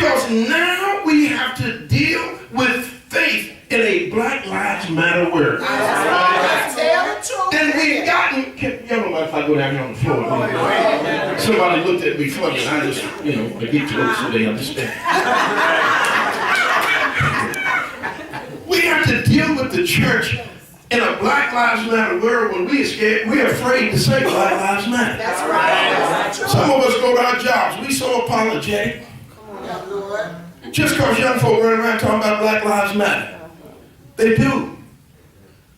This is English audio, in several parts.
Because now we have to deal with faith in a Black Lives Matter world. And we've gotten, y'all don't mind if I go down here on the floor. Somebody looked at me funny, and I just, I get close so they understand. We have to deal with the church in a Black Lives Matter world when we're scared, we're afraid to say Black Lives Matter. That's right. Some of us go to our jobs, we so apologetic. Just because young folk run around talking about Black Lives Matter. They do.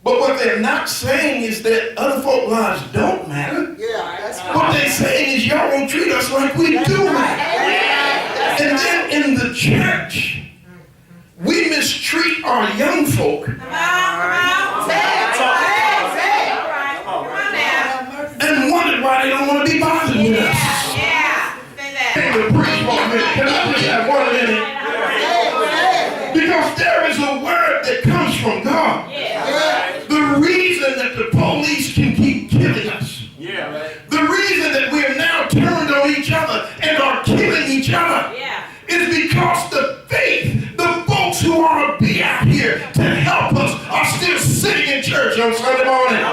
But what they're not saying is that other folks' lives don't matter. Yeah, that's right. What they're saying is y'all don't treat us like we do. And then in the church, we mistreat our young folk. Come on. And wonder why they don't want to be bothered with us. Yeah. Say that. Can I preach for a minute? Can I just have 1 minute? Because there is a word that comes from God. The reason that the police can keep killing us. The reason that we are now turned on each other and are killing each other is because the faith, the folks who ought to be out here to help us are still sitting in church on Sunday morning.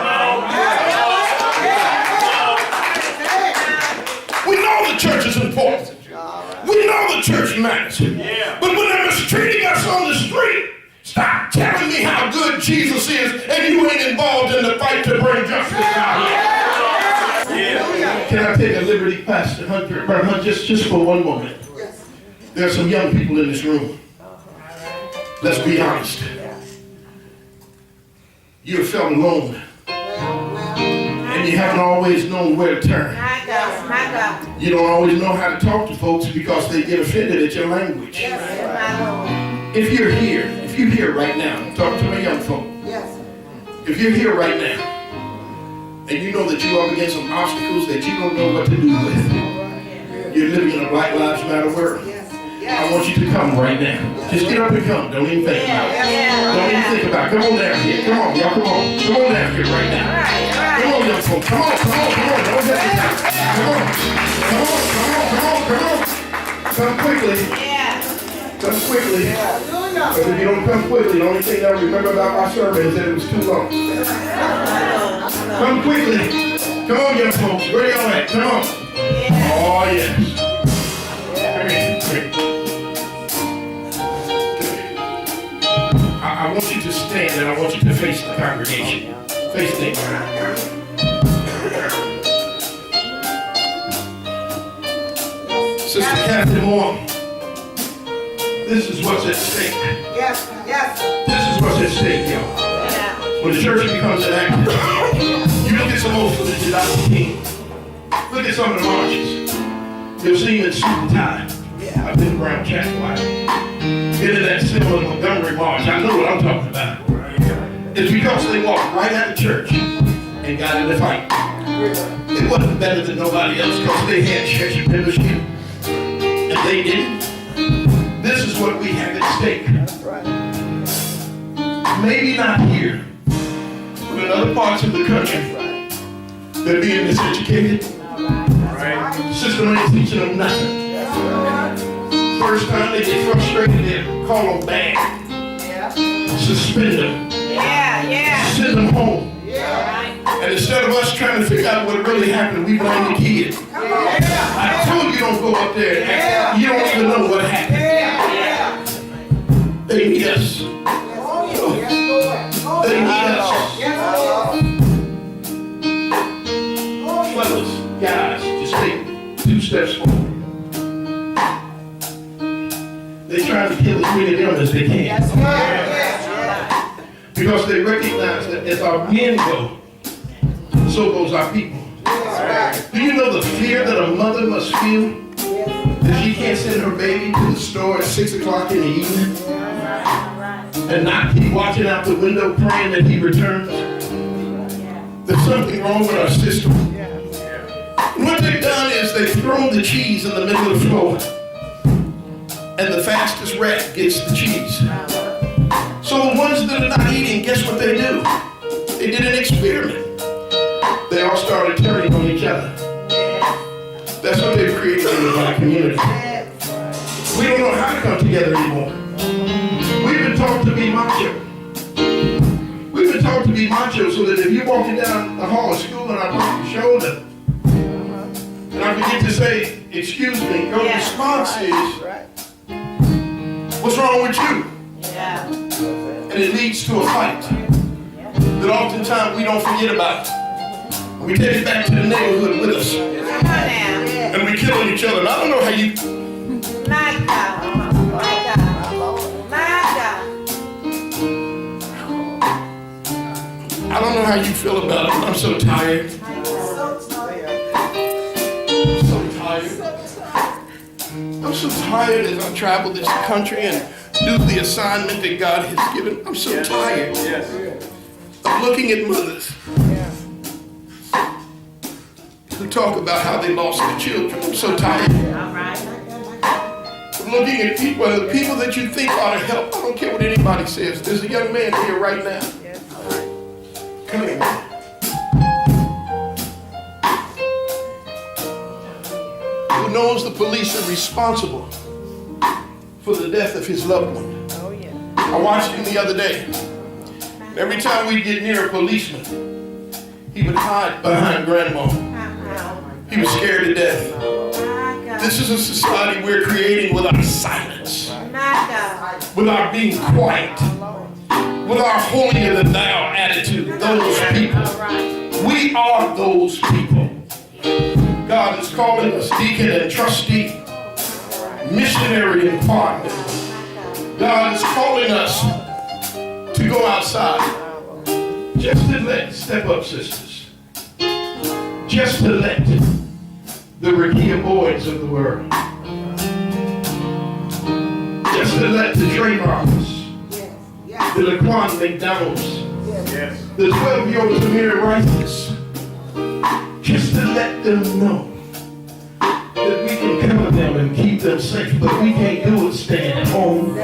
We know the church is important. We know the church matters. But when they're mistreating us on the street, stop telling me how good Jesus is and you ain't involved in the fight to bring justice out here. Can I take a liberty, Pastor Hunter, just for 1 moment? There are some young people in this room. Let's be honest. You felt alone. And you haven't always known where to turn. You don't always know how to talk to folks because they get offended at your language. If you're here right now, I'm talking to my young folk. If you're here right now, and you know that you're up against some obstacles that you don't know what to do with, you're living in a Black Lives Matter world. I want you to come right now. Just get up and come. Don't even think about it. Don't even think about it. Come on down here. Come on, y'all. Come on. Come on down here right now. Come on, young folks. Come on. Don't hesitate. Come on. Come quickly. Come quickly. Because if you don't come quickly, the only thing I remember about my sermon is that it was too long. Come quickly. Come on, young folks. Where y'all at? Come on. Oh, yes. Come here. I want you to stand and I want you to face the congregation. Face them. Sister Catherine Moore, this is what's at stake. Yes. This is what's at stake, y'all. When the church becomes an active, you look at some old footage of Dr. King. Look at some of the marches. You'll see him in suit and tie. I've been around Chapel. Into that similar Montgomery March. I know what I'm talking about. It's because they walked right out of church and got in the fight. It wasn't better than nobody else because they had church membership and they didn't. This is what we have at stake. Maybe not here, but in other parts of the country, they're being miseducated. System ain't teaching them nothing. First time they get frustrated, they call them bad. Suspend them. Send them home. And instead of us trying to figure out what really happened, we blame the kid. I told you don't go up there and act. You don't even know what happened. They need us. They need us. Fellas, guys, just take 2 steps forward. They're trying to kill as many of them as they can. Because they recognize that as our men go, so goes our people. Do you know the fear that a mother must feel that she can't send her baby to the store at 6 o'clock in the evening and not keep watching out the window praying that he returns? There's something wrong with our system. And what they've done is they've thrown the cheese in the middle of the floor. And the fastest rat gets the cheese. So the ones that are not eating, guess what they do? They did an experiment. They all started turning on each other. That's what they've created in the black community. We don't know how never come together anymore. We've been taught to be macho. We've been taught to be macho so that if you're walking down the hall of school and I pop your shoulder, and I forget to say, excuse me, your response is, what's wrong with you? Yeah. And it leads to a fight that oftentimes we don't forget about. We take it back to the neighborhood with us. Come on now. And we killing each other. And I don't know how you... My God. My God. My God. I don't know how you feel about it, but I'm so tired. I'm so tired. I'm so tired as I travel this country and do the assignment that God has given. I'm so tired of looking at mothers who talk about how they lost their children. I'm so tired All right. of looking at people, the people that you think ought to help. I don't care what anybody says. There's a young man here right now. Come here. Who knows the police are responsible for the death of his loved one. Oh, yeah. I watched him the other day. Every time we'd get near a policeman, he would hide behind grandma. He was scared to death. My God. This is a society we're creating with our silence, My God. with our being quiet, with our holier than thou attitude. Those people. All right. We are those people. God is calling us deacon and trustee, missionary and partner. God is calling us to go outside. Just to let, step up sisters, just to let the Rekia Boyds of the world, just to let the Draymars, the Laquan McDonald's, the 12-year-old Tamir Rice, just to let them know that we can cover them and keep them safe, but we can't do it staying at home.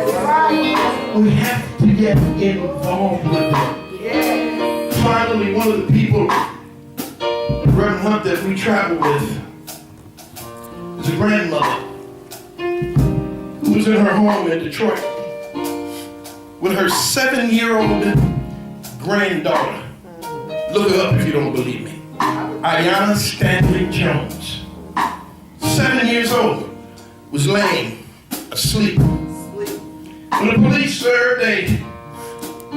We have to get involved with them. Finally, one of the people, Reverend Hunt, that we travel with, is a grandmother who was in her home in Detroit with her 7-year-old granddaughter. Look her up if you don't believe me. Ayanna Stanley Jones, 7 years old, was laying asleep. When the police served a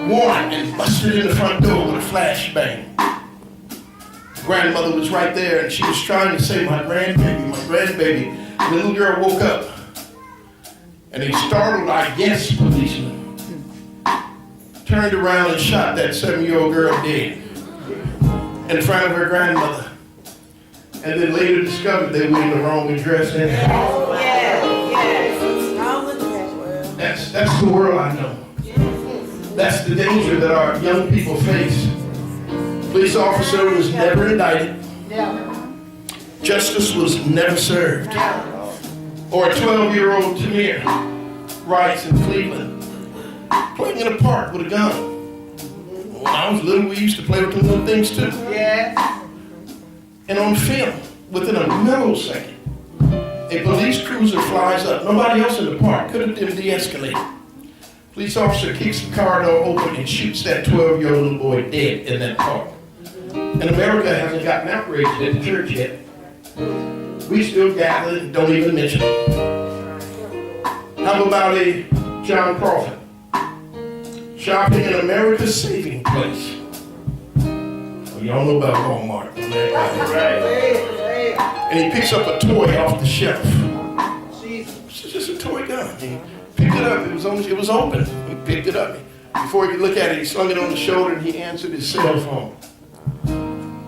warrant and busted in the front door with a flashbang, the grandmother was right there and she was trying to say, my grandbaby. And the little girl woke up and a startled, I guess, policeman turned around and shot that 7-year-old girl dead in front of her grandmother, and then later discovered they were in the wrong address. That's the world I know. That's the danger that our young people face. Police officer was never indicted. Justice was never served. Or a 12-year-old Tamir Rice in Cleveland playing in a park with a gun. When I was little, we used to play with them little things too. And on film, within a millisecond, a police cruiser flies up. Nobody else in the park could have been de-escalated. Police officer kicks the car door open and shoots that 12-year-old little boy dead in that park. And America hasn't gotten outraged at the church yet. We still gather and don't even mention it. How about a John Crawford? Shopping in America's saving place. Well, y'all know about Walmart. Right? And he picks up a toy off the shelf. It's just a toy gun. He picked it up. It was open. He picked it up. Before he could look at it, he slung it on the shoulder and he answered his cell phone.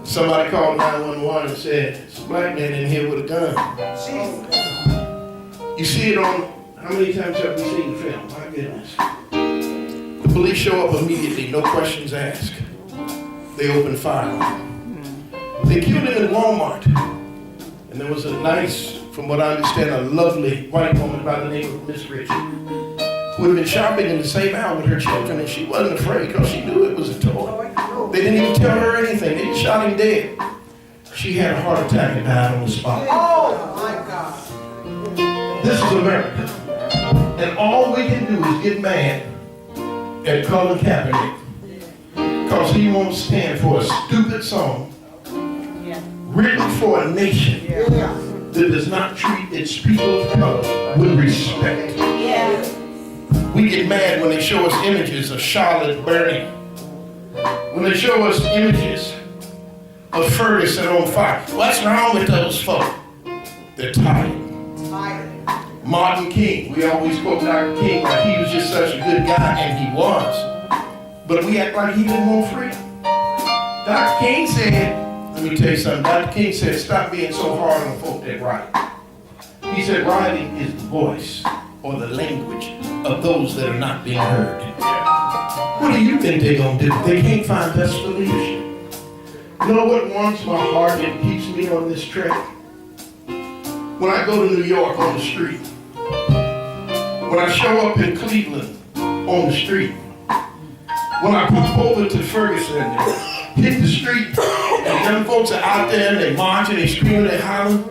Somebody called 911 and said, "It's a black man in here with a gun." You see it on, how many times have we seen the film? My goodness. The police show up immediately, no questions asked. They open fire. They killed him in Walmart. And there was a nice, from what I understand, a lovely white woman by the name of Miss Richard, who had been shopping in the same aisle with her children, and she wasn't afraid because she knew it was a toy. They didn't even tell her anything. They just shot him dead. She had a heart attack and died on the spot. Oh my God. This is America. And all we can do is get mad at Colin Kaepernick because he won't stand for a stupid song written for a nation that does not treat its people of color with respect. We get mad when they show us images of Charlotte burning, when they show us images of Ferguson on fire. What's wrong with those folk? They're tired. Martin King, we always quote Dr. King like he was just such a good guy, and he was. But we act like he didn't want freedom. Dr. King said, let me tell you something, Dr. King said, stop being so hard on folk that write. He said, writing is the voice or the language of those that are not being heard. What do you think they're going to do? They can't find us for leadership. You know what warms my heart and keeps me on this track? When I go to New York on the street, when I show up in Cleveland on the street, when I pop over to Ferguson and hit the street, and young folks are out there and they marching, they screaming, they hollering,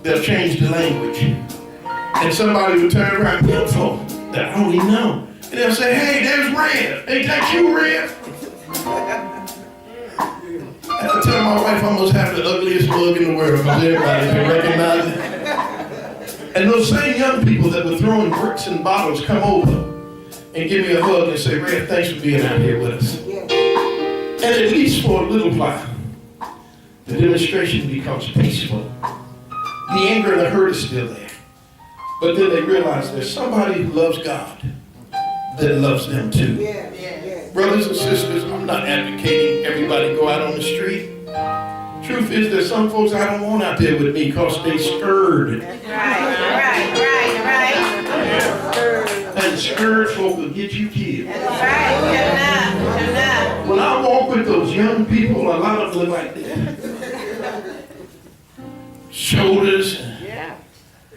they'll change the language. And somebody will turn around, young folk that I don't even know, and they'll say, hey, there's Red. Ain't that you, Red? I tell my wife I almost have the ugliest mug in the world because everybody can recognize it. And those same young people that were throwing bricks and bottles come over and give me a hug and say, Red, thanks for being out here with us. And at least for a little while, the demonstration becomes peaceful. The anger and the hurt is still there. But then they realize there's somebody who loves God that loves them too. Brothers and sisters, I'm not advocating everybody go out on the street. Truth is, there's some folks I don't want out there with me because they scared. Right. And scared folk will get you killed. That's right. When I walk with those young people, a lot of them look like that. Shoulders,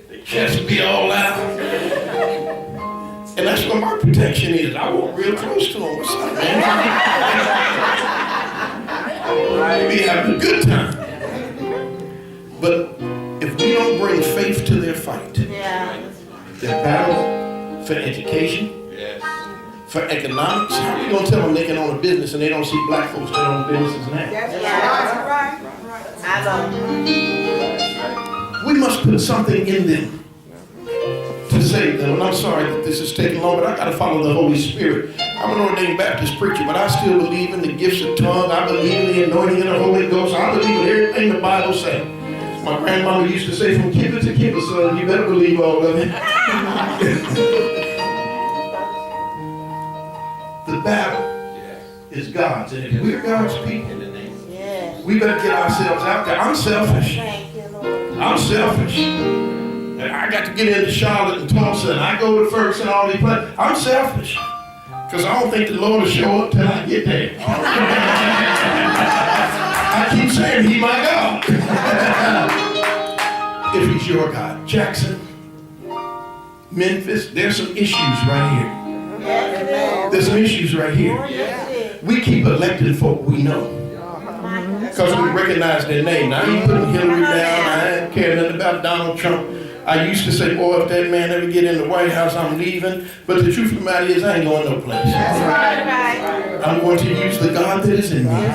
their chest be all out. And that's what my protection is. I walk real close to them. What's up, man? We having a good time. But if we don't bring faith to their fight, their battle for education, for economics, how are we going to tell them they can own a business and they don't see black folks that own businesses now? We must put something in them to save them. And I'm sorry that this is taking long, but I got to follow the Holy Spirit. I'm an ordained Baptist preacher, but I still believe in the gifts of tongue. I believe in the anointing of the Holy Ghost. I believe in everything the Bible says. My grandmama used to say, from kibble to kibble, son, you better believe all of it. The battle is God's, and if we're God's people, we better get ourselves out there. I'm selfish. I'm selfish. I got to get into Charlotte and Tulsa, and I go to Ferguson, all these places. I'm selfish. Because I don't think the Lord will show up till I get there. I keep saying, He's my God. If He's your God. Jackson, Memphis, there's some issues right here. There's some issues right here. We keep electing folk we know. Because we recognize their name. Now, I ain't putting Hillary down. I ain't care nothing about Donald Trump. I used to say, boy, if that man ever get in the White House, I'm leaving. But the truth of the matter is, I ain't going no place. I'm going to use the God that is in me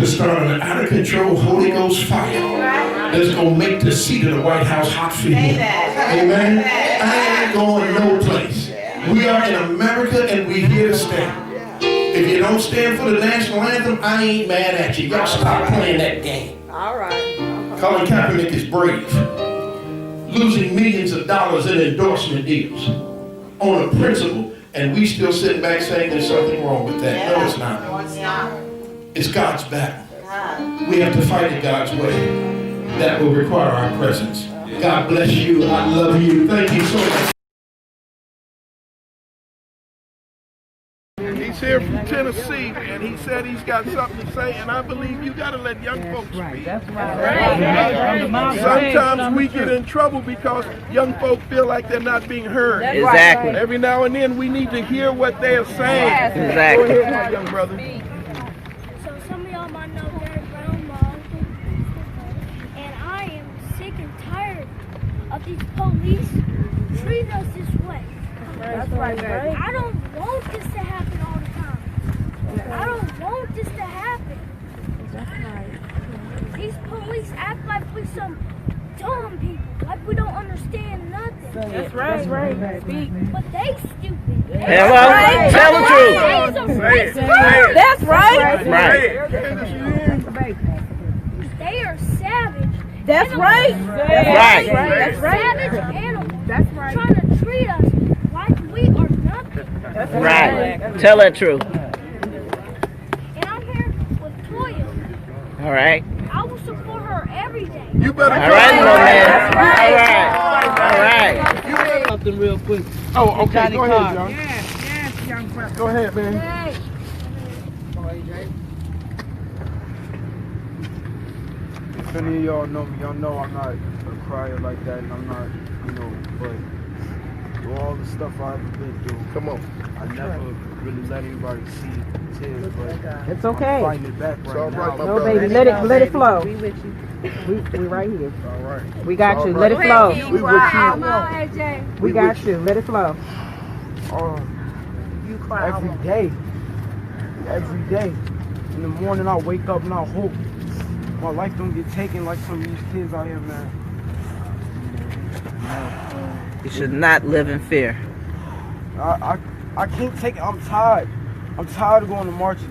to start an out-of-control Holy Ghost fire that's going to make the seat of the White House hot for you. Amen? I ain't going no place. We are in America, and we're here to stand. If you don't stand for the national anthem, I ain't mad at you. Y'all stop playing that game. All right. Colin Kaepernick is brave. Losing millions of dollars in endorsement deals on a principle, and we still sitting back saying there's something wrong with that. No, it's not. No, it's not. It's God's battle. We have to fight it God's way. That will require our presence. God bless you. I love you. Thank you so much. He's here from Tennessee, and he said he's got something to say, and I believe you got to let young folks speak. That's right. Sometimes we get in trouble because young folk feel like they're not being heard. Exactly. Every now and then we need to hear what they are saying. Exactly. Go ahead, my young brother. So some of y'all might know Gary Hopkins, and I am sick and tired of these police treating us this way. That's right. I don't want this to happen all the time. I don't want this to happen. That's right. These police act like we some dumb people, like we don't understand nothing. That's right. That's right. But they stupid. Hello? Tell the truth. That's right. That's right. They are savage. That's right. That's right. That's right. Savage animals. That's right. Trying to treat us like we are nothing. That's Right. Tell that truth. And I'm here with Toya. All right. I will support her every day. You better All right, little man. All right. Something real quick. Oh, okay. Johnny Go ahead, Carr. John. Yes, young brother. Go ahead, man. If any of y'all know me, y'all know I'm not a crier like that, and I'm not, but through all the stuff I've been through, Come on. I never really let anybody see tears, but It's okay. I'm fighting it back It's right all right, now. my No, brother. baby, let it flow. We right here. All right. We got All you. right. Let it flow. We with you. We got you. Let it flow. Every day. In the morning I wake up and I hope my life don't get taken like some of these kids out here, man. You should not live in fear. I can't take it. I'm tired. I'm tired of going to marches.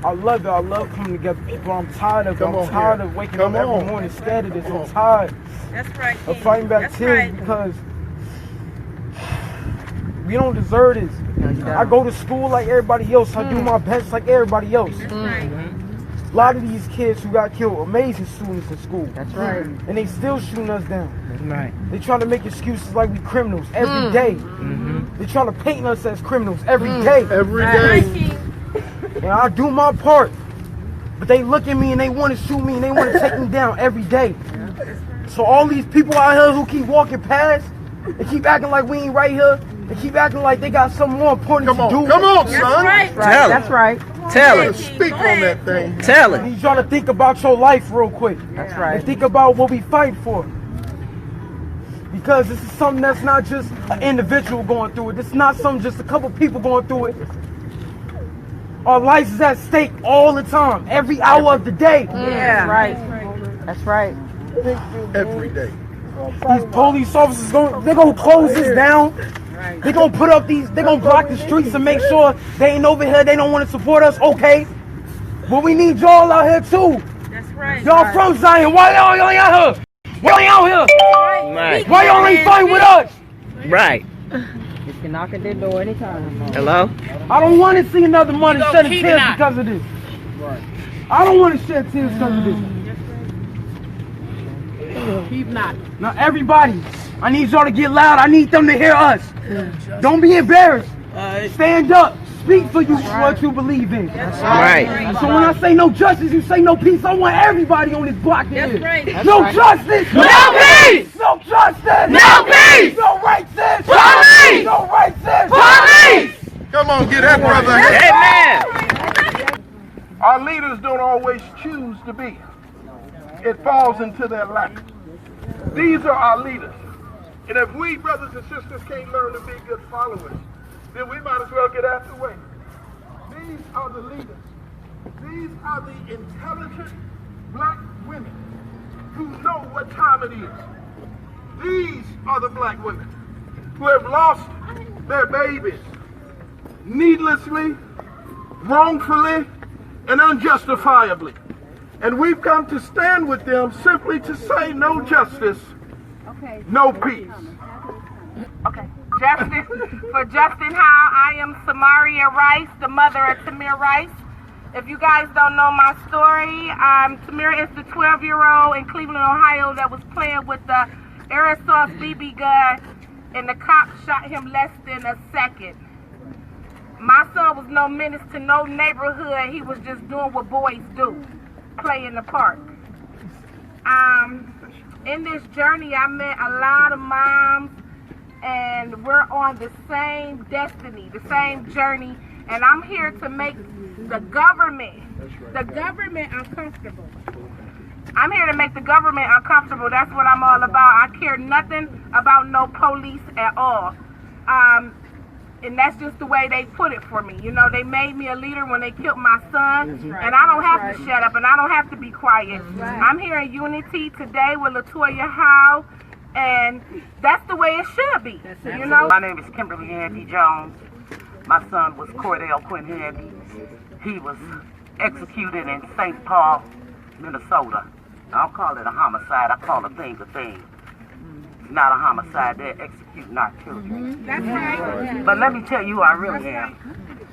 I love it. I love coming together, people. I'm tired of it. Come I'm on tired here. of waking Come up every on. morning scared of this. Come I'm on. tired That's right. of fighting back tears because we don't deserve this. I go to school like everybody else. I do my best like everybody else. That's right. A lot of these kids who got killed, amazing students in school. That's right. And they still shooting us down. That's right. They trying to make excuses like we criminals every day. They trying to paint us as criminals every day. Every day. And I do my part. But they look at me and they want to shoot me and they want to take me down every day. So all these people out here who keep walking past, they keep acting like we ain't right here. They keep acting like they got something more important Come to on. do. Come on, son. Tell That's it. right. Tell it. Speak on that thing. Tell You it. need y'all to think about your life real quick. That's And right. think about what we fight for. Because this is something that's not just an individual going through it. This is not something just a couple people going through it. Our lives is at stake all the time, every hour of the day. Yeah. Right. That's right. Every day. These police officers they're gonna close this down. They're gonna put up they're gonna block the streets to make sure they ain't over here, they don't want to support us, okay. But we need y'all out here too. That's right. Y'all from Zion, why y'all ain't out here? Why y'all out here? Right. Why y'all ain't fighting with us? Right. You can knock at their door anytime. Hello? I don't want to see another money shedding tears because of this. I don't want to shed tears because of this. Keep knocking. Now everybody, I need y'all to get loud. I need them to hear us. Don't be embarrassed. Stand up. Speak for what you believe in. Right. So when I say no justice, you say no peace. I want everybody on this block to hear. right. No justice. No peace. No justice. No peace. No racist. Police. No racist. Police! Come on, get that brother. Amen. Our leaders don't always choose to be. It falls into their lap. These are our leaders. And if we, brothers and sisters, can't learn to be good followers, then we might as well get out the way. These are the leaders. These are the intelligent black women who know what time it is. These are the black women who have lost their babies needlessly, wrongfully, and unjustifiably. And we've come to stand with them simply to say no justice, no peace. Okay. Justice for Justin Howell. I am Samaria Rice, the mother of Tamir Rice. If you guys don't know my story, Tamir is the 12-year-old in Cleveland, Ohio that was playing with the aerosol BB gun and the cop shot him less than a second. My son was no menace to no neighborhood. He was just doing what boys do, play in the park. In this journey, I met a lot of moms, and we're on the same destiny, the same journey, and I'm here to make the government uncomfortable. I'm here to make the government uncomfortable. That's what I'm all about. I care nothing about no police at all. And that's just the way they put it for me. You know, they made me a leader when they killed my son, and I don't have to shut up, and I don't have to be quiet. I'm here in unity today with Latoya Howell, and that's the way it should be. You know. My name is Kimberly Handy Jones. My son was Cordale Quinn Handy. He was executed in St. Paul, Minnesota. I don't call it a homicide. I call a thing a thing. It's not a homicide. They're executing our children. That's right. But let me tell you who I really am.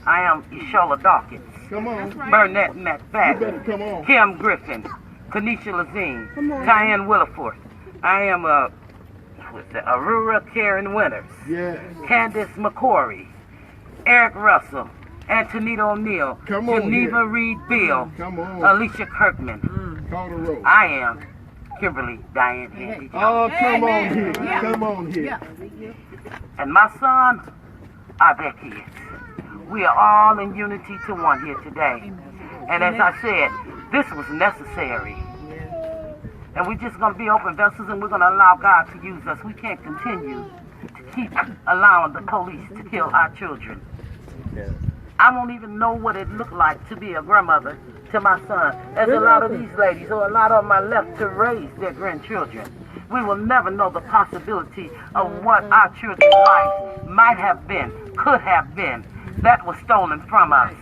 I am Ishola Dawkins. Come on. Vernette You better McFadden. come on. Kim Griffin. Kanisha Lazine. Tyann Williford. I am Aurora Karen Winters. Yes. Candace McCorry. Eric Russell. Anternitia O'Neal. Come on Geneva here. Reed-Veal. Come on. Alicia Kirkman. Call the roll. I am Kimberly Diane Handy. Oh, come on here. Come on here. And my son are their kids. We are all in unity to one here today. And as I said, this was necessary. And we're just going to be open vessels, and we're going to allow God to use us. We can't continue to keep allowing the police to kill our children. I won't even know what it looked like to be a grandmother to my son, as a lot of these ladies, or a lot of them are left to raise their grandchildren. We will never know the possibility of what our children's lives might have been, could have been, that was stolen from us.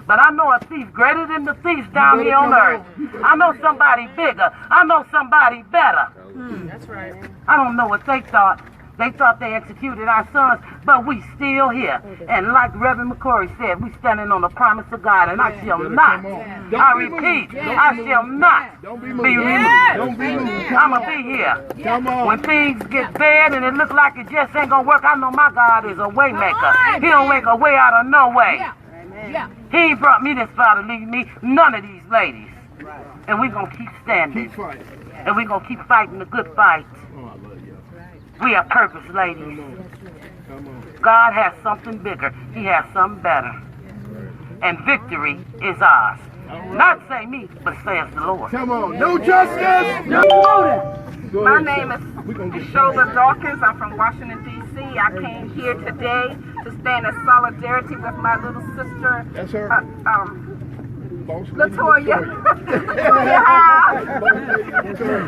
But I know a thief greater than the thieves down here on earth. I know somebody bigger. I know somebody better. That's right. I don't know what they thought. They thought they executed our sons, but we still here. And like Reverend McCorry said, we standing on the promise of God, and I shall not, I repeat, I shall not be removed. Don't be moved. I'm going to be here. Come on. When things get bad and it looks like it just ain't going to work, I know my God is a way maker. He'll make a way out of no way. He ain't brought me this far to leave me, none of these ladies. And we're going to keep standing. Keep fighting. And we're going to keep fighting the good fight. Oh, I love you. We are purpose, ladies. Come on. God has something bigger. He has something better. And victory is ours. Not say me, but says the Lord. Come on. No justice. No. My name is Ishola Dawkins. I'm from Washington, D.C. I came here today to stand in solidarity with my little sister, That's her. Latoya.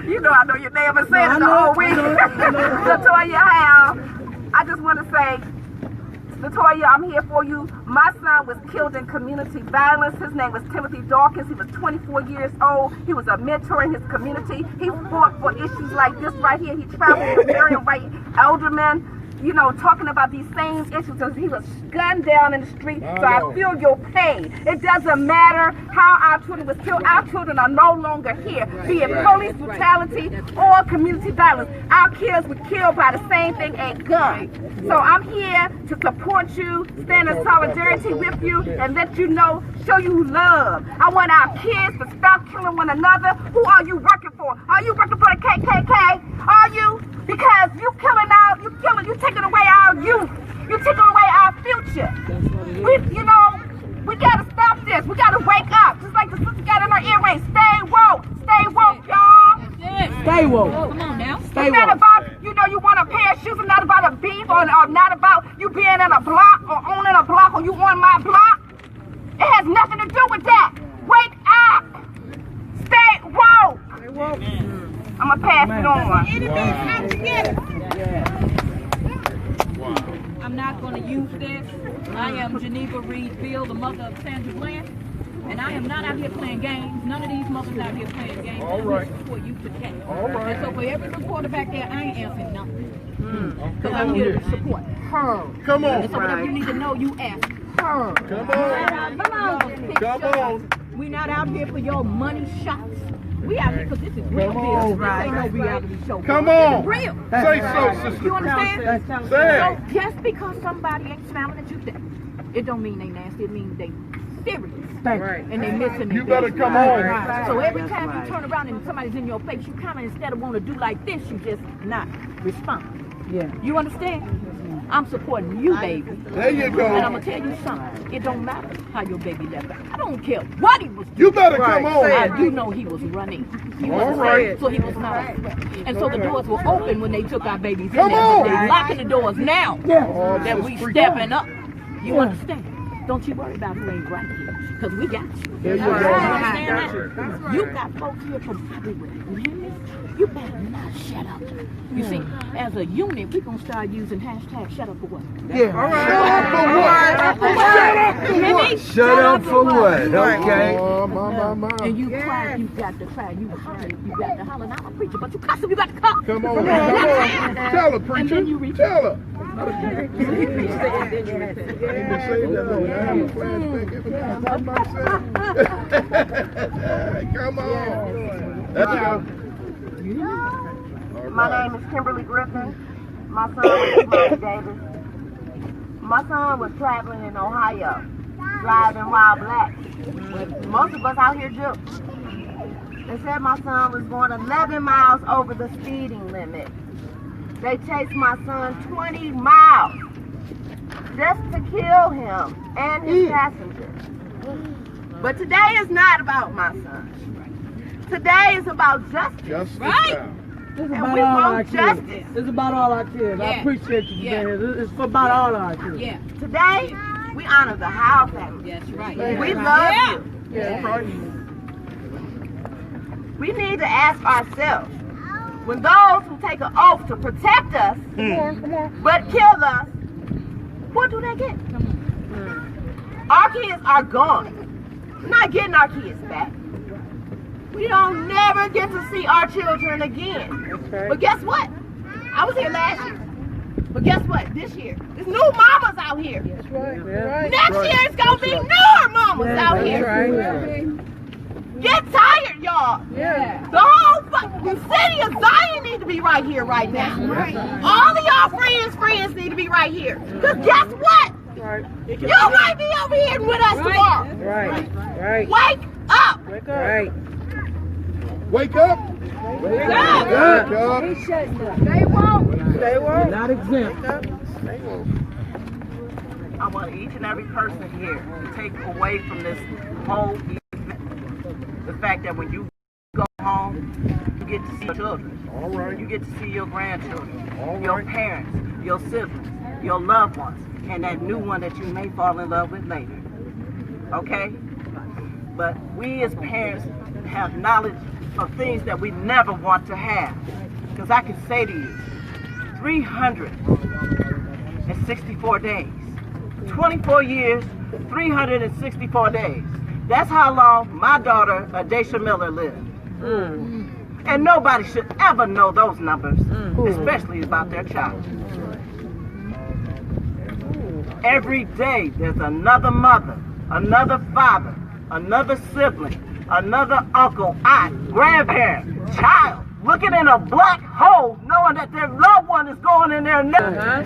You know I know your name and said it the whole week. Latoya Howell. I just want to say, Latoya, I'm here for you. My son was killed in community violence. His name was Timothy Dawkins. He was 24 years old. He was a mentor in his community. He fought for issues like this right here. He traveled with Marian white aldermen, you know, talking about these same issues. He was gunned down in the street. So I feel your pain. It doesn't matter how our children was killed. Our children are no longer here, be it police brutality or community violence. Our kids were killed by the same thing, a gun. So I'm here to support you, stand in solidarity with you, and let you know, show you love. I want our kids to stop killing one another. Who are you working for? Are you working for the KKK? Are you? Because you taking away our youth. You're taking away our future. We gotta stop this. We gotta wake up. Just like the sister got in her earrings. Stay woke. Stay woke, y'all. Stay woke. Come on now. It's not about, you want a pair of shoes. It's not about a beef or not about you being in a block or owning a block or you on my block. It has nothing to do with that. Wake up. Stay woke. Stay woke. I'm going to pass it on. I'm not going to use this. I am Geneva Reed-Veal, the mother of Sandra Bland, and I am not out here playing games. None of these mothers out here playing games. All right. I'm for you today. All right. And so for every reporter back there, I ain't answering nothing. Because I'm here to support her. Come on. And so whatever you need to know, you ask her. Come on. Come on. We're not out here for your money shots. We out here because this is real business. This ain't no reality show. Come on. It's real. Say so, sister. You understand? Say So just because somebody ain't smiling at you, it don't mean they nasty. It means they serious. Right. And they missing it. You better come on. Right. So every time you turn around and somebody's in your face, you kind of, instead of want to do like this, you just not respond. Yeah. You understand? I'm supporting you, baby. There you go. And I'm going to tell you something. It don't matter how your baby left. I don't care what he was doing. You better come on. I do know he was running. He was right. so he was not a threat. And so the doors were open when they took our babies Come in there. on. But they locking the doors now that we stepping up. You understand? Don't you worry about who ain't right here. Because we got you. There you You go. understand that? You got folks here from everywhere. You hear me? You better not shut up. You see, as a unit, we're going to start using hashtag shut up for what? Yeah. All right. Shut up for what? Okay. My. And you cry, you got to cry. You holler, you got to holler. Not a preacher, but you cuss him, you got to cuss. Come on. Tell her, preacher. then you repeat. Tell her. Come on. Let's go. My name is Kimberly Griffin. My son is Kimoni Davis. My son was traveling in Ohio, driving while black. Most of us out here do. They said my son was going 11 miles over the speeding limit. They chased my son 20 miles just to kill him and his passenger. But today is not about my son. Today is about justice. Right? It's And about we all want our kids. justice. It's about all our kids. I Yeah. appreciate you Yeah. being here. It's about all our kids. Yeah, Today, we honor the Howell family. that's right. We love you. Yeah. We need to ask ourselves, when those who take an oath to protect us, but kill us, what do they get? Our kids are gone. We're not getting our kids back. We don't never get to see our children again. But guess what? I was here last year. But guess what? This year, there's new mamas out here. Yeah. Next year, it's going to be newer mamas out here. Get tired, y'all. Yeah. The whole the city of Zion need to be right here right now. All of y'all friends need to be right here. Because guess what? You might be over here with us tomorrow. Right. Wake up. Right. Wake up. Wake up. Stay woke. Not exempt. I want each and every person here to take away from this whole event the fact that when you go home, you get to see your children. All right. You get to see your grandchildren, All your right. parents, your siblings, your loved ones, and that new one that you may fall in love with later. Okay? But we as parents have knowledge of things that we never want to have. Because I can say to you, 364 days, 24 years, 364 days. That's how long my daughter, Adaisha Miller, lived. And nobody should ever know those numbers, especially about their child. Every day there's another mother, another father, another sibling, another uncle, aunt, grandparent, child, looking in a black hole, knowing that their loved one is going in there now.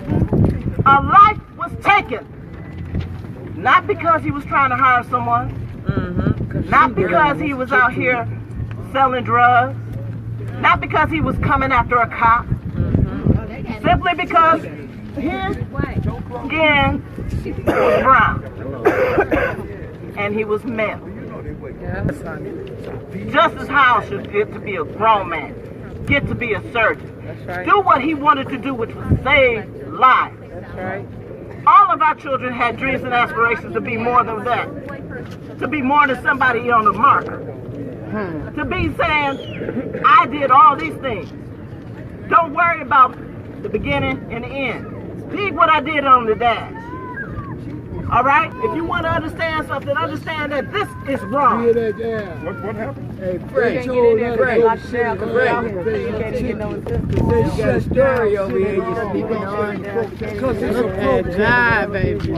A life was taken, not because he was trying to harm someone, not because he was out here selling drugs, not because he was coming after a cop, simply because his skin was brown and he was male. Justus Howell should get to be a grown man, get to be a surgeon, do what he wanted to do, which was save lives. All of our children had dreams and aspirations to be more than that, to be more than somebody on the marker, to be saying, I did all these things. Don't worry about the beginning and the end. Leave what I did on the dash. All right? If you want to understand something, understand that this is wrong. What happened? Hey, Frank. You can't get no assistance. You got a story over here you're speaking on. Because it's a job, baby. I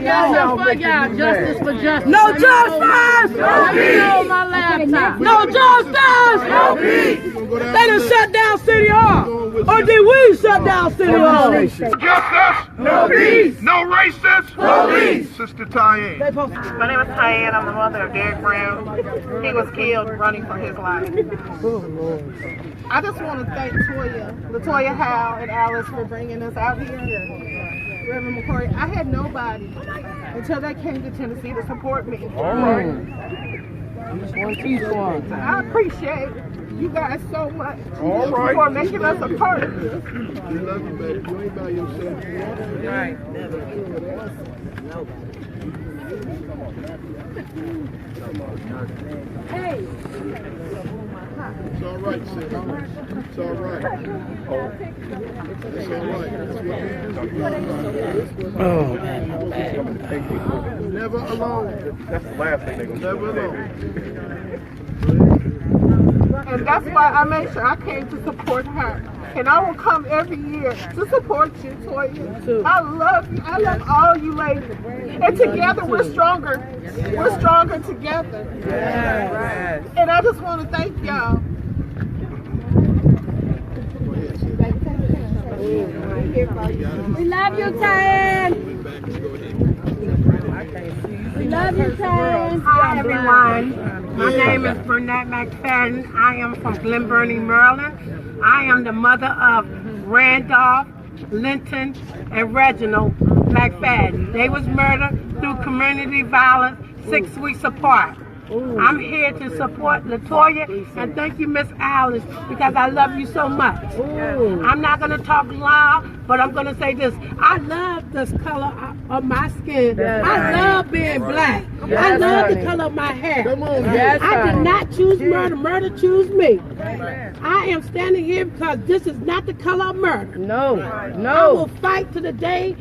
got something for y'all. Justice for justice. No justice! No peace! On my laptop. No justice! No peace! They done shut down City Hall. Or did we shut down City Hall? Justice, no peace. No racist, police. Sister Tyann. My name is Tyann. I'm the mother of Derek Brown. He was killed running for his life. I just want to thank Latoya Howell and Alice for bringing us out here. Reverend McCorry, I had nobody until they came to Tennessee to support me. I appreciate you guys so much for making us a part of this. We love you, baby. You ain't by yourself. Right. Hey. It's all right, sis. It's all right. It's all right. Never alone. That's the last thing they're going to do. Never alone. And that's why I made sure I came to support her. And I will come every year to support you, Toya. I love you. I love all you ladies. And together we're stronger. We're stronger together. Yes. And I just want to thank y'all. We love you, Tyann. We love you, Tyann. Hi, everyone. My name is Vernette McFadden. I am from Glen Burnie, Maryland. I am the mother of Randoff, Linton, and Reginald McFadden. They was murdered through community violence 6 weeks apart. I'm here to support Latoya, and thank you, Miss Alice, because I love you so much. I'm not going to talk loud, but I'm going to say this. I love this color of my skin. I love being black. I love the color of my hair. I did not choose murder. Murder chose me. I am standing here because this is not the color of murder. I will fight to the day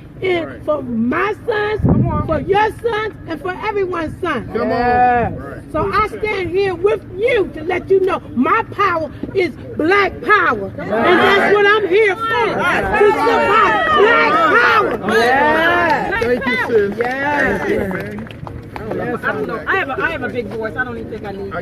for my sons, for your sons, and for everyone's sons. So I stand here with you to let you know my power is black power. And that's what I'm here for. To support black power. Thank you, sis. I don't know. I have a big voice. I don't even think I need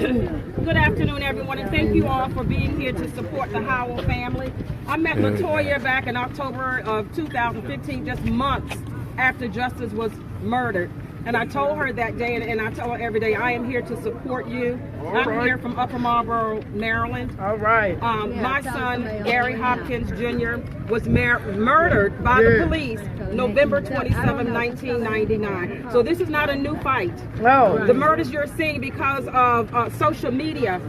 it. Good afternoon, everyone, and thank you all for being here to support the Howell family. I met Latoya back in October of 2015, just months after Justus was murdered. And I told her that day, and I tell her every day, I am here to support you. I'm here from Upper Marlboro, Maryland. My son, Gary Hopkins Jr., was murdered by the police November 27, 1999. So this is not a new fight. The murders you're seeing because of social media,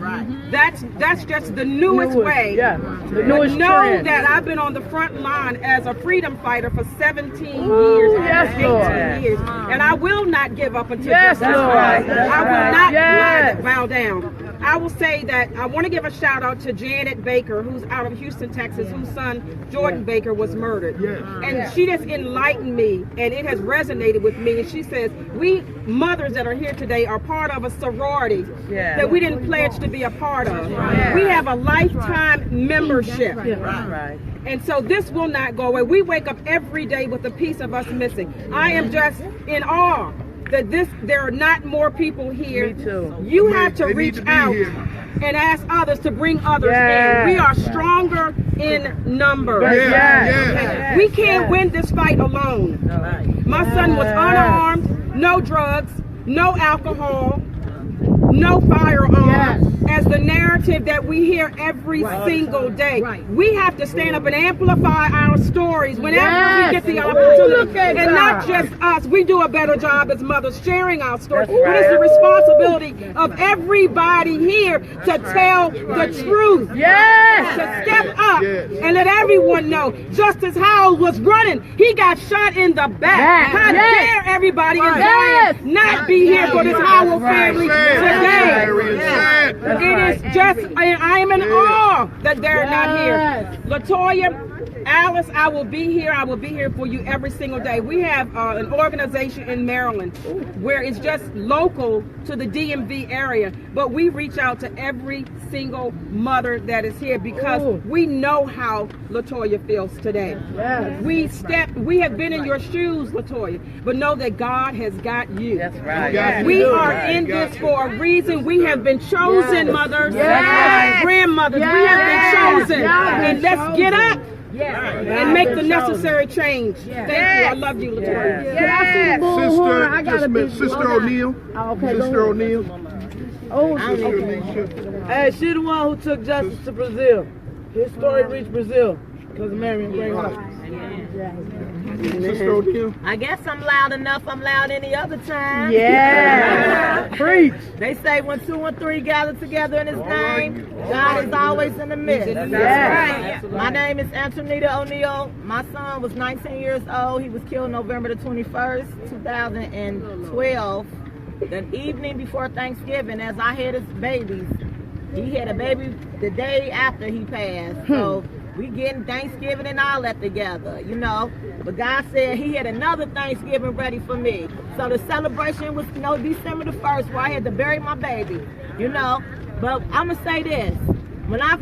that's just the newest way. The newest know trend. that I've been on the front line as a freedom fighter for 17 years, 18 years. And I will not give up until justice is right. I will not bow down. I will say that I want to give a shout out to Janet Baker, who's out of Houston, Texas, whose son Jordan Baker was murdered. And she just enlightened me, and it has resonated with me. And she says, we mothers that are here today are part of a sorority that we didn't pledge to be a part of. We have a lifetime membership. And so this will not go away. We wake up every day with a piece of us missing. I am just in awe that there are not more people here. Me too. You have to reach out and ask others to bring others in. We are stronger in numbers. We can't win this fight alone. My son was unarmed, no drugs, no alcohol, no firearms, as the narrative that we hear every single day. We have to stand up and amplify our stories whenever we get the opportunity. And not just us. We do a better job as mothers sharing our stories. But it's the responsibility of everybody here to tell the truth. To step up and let everyone know. Justus Howell was running. He got shot in the back. How dare everybody in Zion not be here for this Howell family today? It is just, I am in awe that they're not here. Latoya, Alice, I will be here. I will be here for you every single day. We have an organization in Maryland where it's just local to the DMV area, but we reach out to every single mother that is here because we know how Latoya feels today. We have been in your shoes, Latoya, but know that God has got you. We are in this for a reason. We have been chosen mothers, grandmothers. We have been chosen. And let's get up and make the necessary change. Thank you. I love you, Latoya. Sister O'Neal. Sister O'Neal. Hey, she the one who took Justus to Brazil. His story reached Brazil because of Marian Hopkins. Sister O'Neal. I guess I'm loud enough. I'm loud any other time. Yeah. Preach. They say when 2 and 3 gather together in His name, God is always in the midst. That's right. My name is Anternitia O'Neal. My son was 19 years old. He was killed November the 21st, 2012. The evening before Thanksgiving, as I had his babies. He had a baby the day after he passed. So we getting Thanksgiving and all that together, you know. But God said He had another Thanksgiving ready for me. So the celebration was, December the 1st, where I had to bury my baby, you know. But I'm going to say this. When I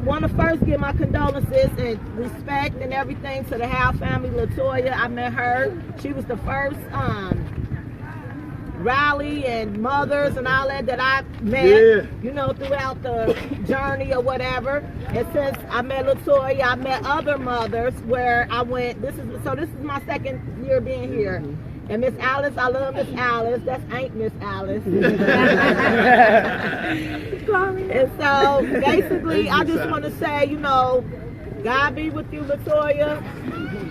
want to first give my condolences and respect and everything to the Howell family, Latoya. I met her. She was the first rally and mothers and all that I met, you know, throughout the journey or whatever. And since I met Latoya, I met other mothers where I went. This is my second year being here. And Miss Alice, I love Miss Alice. That's Ain't Miss Alice. And so basically, I just want to say, you know, God be with you, Latoya.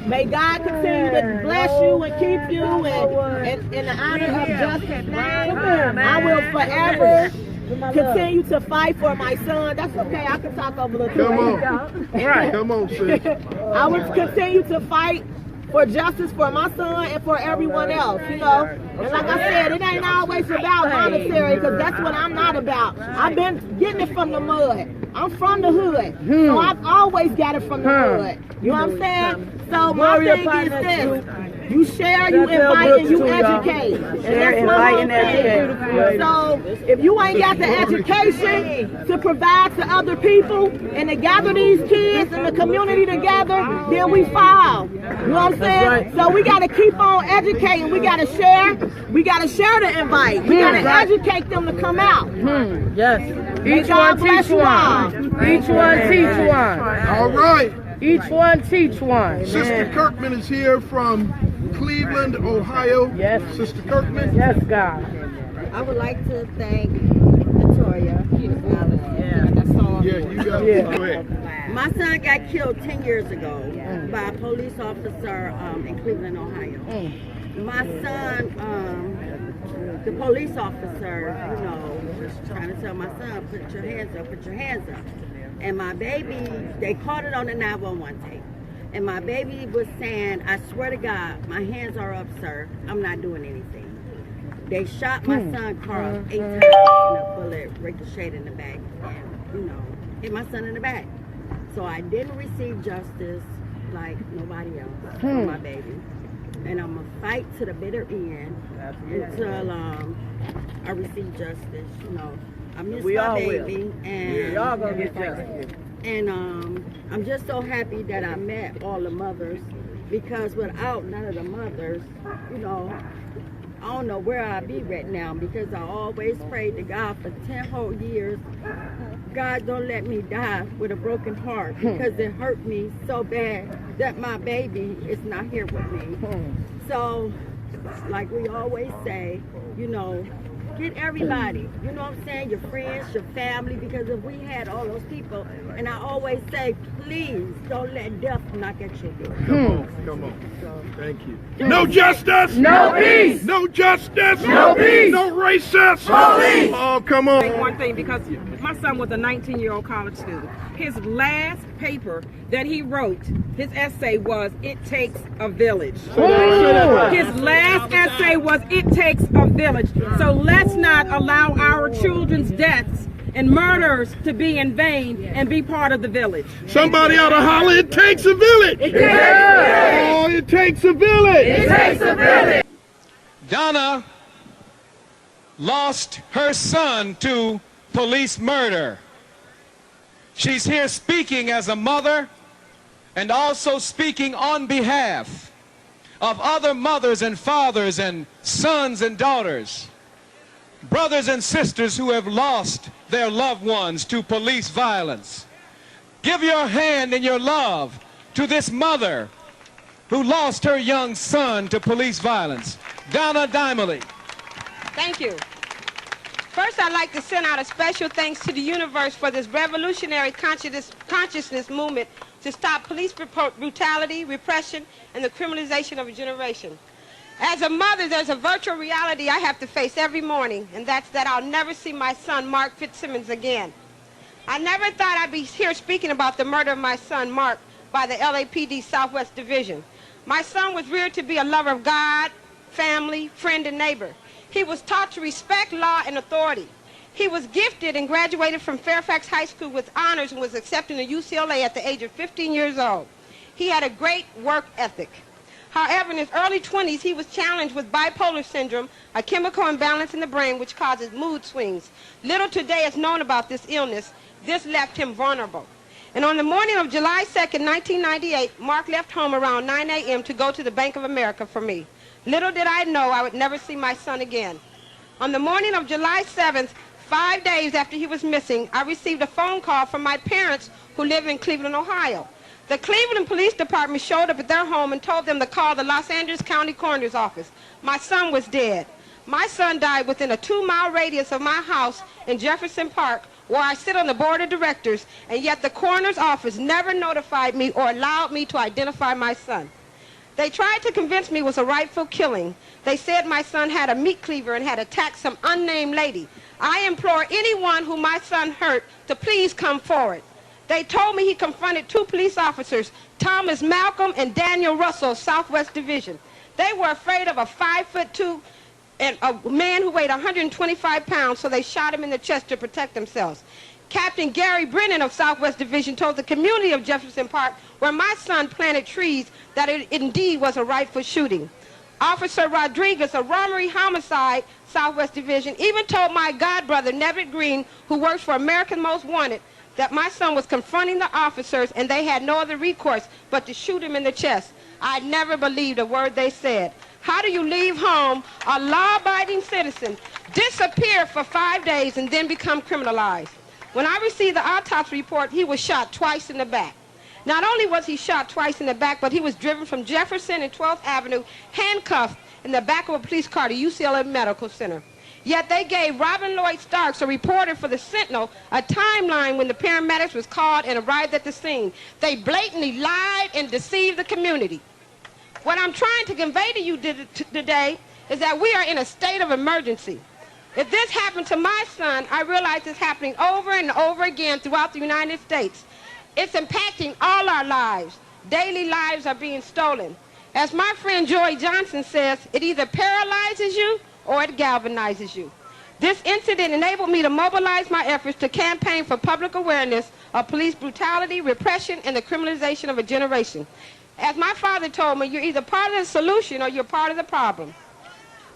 May God continue to bless you and keep you, and in the honor of Justus' name, I will forever continue to fight for my son. That's okay, I can talk over Latoya. Come on. Right. Come on, sis. I will continue to fight for justice for my son and for everyone else, you know. And like I said, it ain't always about monetary, because that's what I'm not about. I've been getting it from the mud. I'm from the hood, so I've always got it from the hood. You know what I'm saying? So my thing is this. You share, you invite, and you educate. And that's my whole thing. So if you ain't got the education to provide to other people and to gather these kids and the community together, then we fall. You know what I'm saying? So we got to keep on educating. We got to share. We got to share the invite. We got to educate them to come out. Yes. Each one teach one. Each one teach one. All right. Each one teach one. Sister Kirkman is here from Cleveland, Ohio. Yes. Sister Kirkman. Yes, God. I would like to thank Latoya. Yeah, you got it. Go ahead. My son got killed 10 years ago by a police officer in Cleveland, Ohio. My son, the police officer, you know, was trying to tell my son, put your hands up, put your hands up. And my baby, they caught it on the 911 tape. And my baby was saying, I swear to God, my hands are up, sir. I'm not doing anything. They shot my son's car up 8 times and a bullet ricocheted in the back and, you know, hit my son in the back. So I didn't receive justice like nobody else for my baby. And I'm going to fight to the bitter end until I receive justice, you know. I miss my baby, and y'all gonna get justice. And I'm just so happy that I met all the mothers, because without none of the mothers, you know, I don't know where I'd be right now, because I always prayed to God for 10 whole years. God, don't let me die with a broken heart, because it hurt me so bad that my baby is not here with me. So, like we always say, you know, get everybody, you know what I'm saying, your friends, your family, because if we had all those people, and I always say, please don't let death knock at your door. Come on. Thank you. No justice! No peace! No justice! No peace! No racist! Police! Oh, come on. One thing, because my son was a 19-year-old college student. His last paper that he wrote, his essay was, "It Takes a Village." His last essay was, "It Takes a Village." So let's not allow our children's deaths and murders to be in vain and be part of the village. Somebody ought to holler, it takes a village. It takes a village. Oh, it takes a village. It takes a village. Donna lost her son to police murder. She's here speaking as a mother and also speaking on behalf of other mothers and fathers and sons and daughters brothers and sisters who have lost their loved ones to police violence. Give your hand and your love to this mother who lost her young son to police violence. Donna Dimely. Thank you. First, I'd like to send out a special thanks to the universe for this revolutionary consciousness movement to stop police brutality, repression, and the criminalization of a generation. As a mother, there's a virtual reality I have to face every morning, and that's that I'll never see my son, Marc Fitzsimmons, again. I never thought I'd be here speaking about the murder of my son, Marc, by the LAPD Southwest Division. My son was reared to be a lover of God, family, friend, and neighbor. He was taught to respect law and authority. He was gifted and graduated from Fairfax High School with honors and was accepted to UCLA at the age of 15 years old. He had a great work ethic. However, in his early 20s, he was challenged with bipolar syndrome, a chemical imbalance in the brain which causes mood swings. Little today is known about this illness. This left him vulnerable. And on the morning of July 2nd, 1998, Marc left home around 9 a.m. to go to the Bank of America for me. Little did I know I would never see my son again. On the morning of July 7th, 5 days after he was missing, I received a phone call from my parents who live in Cleveland, Ohio. The Cleveland Police Department showed up at their home and told them to call the Los Angeles County Coroner's Office. My son was dead. My son died within a 2-mile radius of my house in Jefferson Park, where I sit on the board of directors, and yet the coroner's office never notified me or allowed me to identify my son. They tried to convince me it was a rightful killing. They said my son had a meat cleaver and had attacked some unnamed lady. I implore anyone who my son hurt to please come forward. They told me he confronted 2 police officers, Thomas Malcolm and Daniel Russell, Southwest Division. They were afraid of a 5'2" and a man who weighed 125 pounds, so they shot him in the chest to protect themselves. Captain Gary Brennan of Southwest Division told the community of Jefferson Park, where my son planted trees, that it indeed was a rightful shooting. Officer Rodriguez, a robbery homicide, Southwest Division, even told my godbrother, Nevitt Green, who works for American Most Wanted, that my son was confronting the officers and they had no other recourse but to shoot him in the chest. I never believed a word they said. How do you leave home, a law-abiding citizen, disappear for 5 days and then become criminalized? When I received the autopsy report, he was shot twice in the back. Not only was he shot twice in the back, but he was driven from Jefferson and 12th Avenue, handcuffed in the back of a police car to UCLA Medical Center. Yet they gave Robin Lloyd Starks, a reporter for the Sentinel, a timeline when the paramedics was called and arrived at the scene. They blatantly lied and deceived the community. What I'm trying to convey to you today is that we are in a state of emergency. If this happened to my son, I realize it's happening over and over again throughout the United States. It's impacting all our lives. Daily lives are being stolen. As my friend Joy Johnson says, it either paralyzes you or it galvanizes you. This incident enabled me to mobilize my efforts to campaign for public awareness of police brutality, repression, and the criminalization of a generation. As my father told me, you're either part of the solution or you're part of the problem.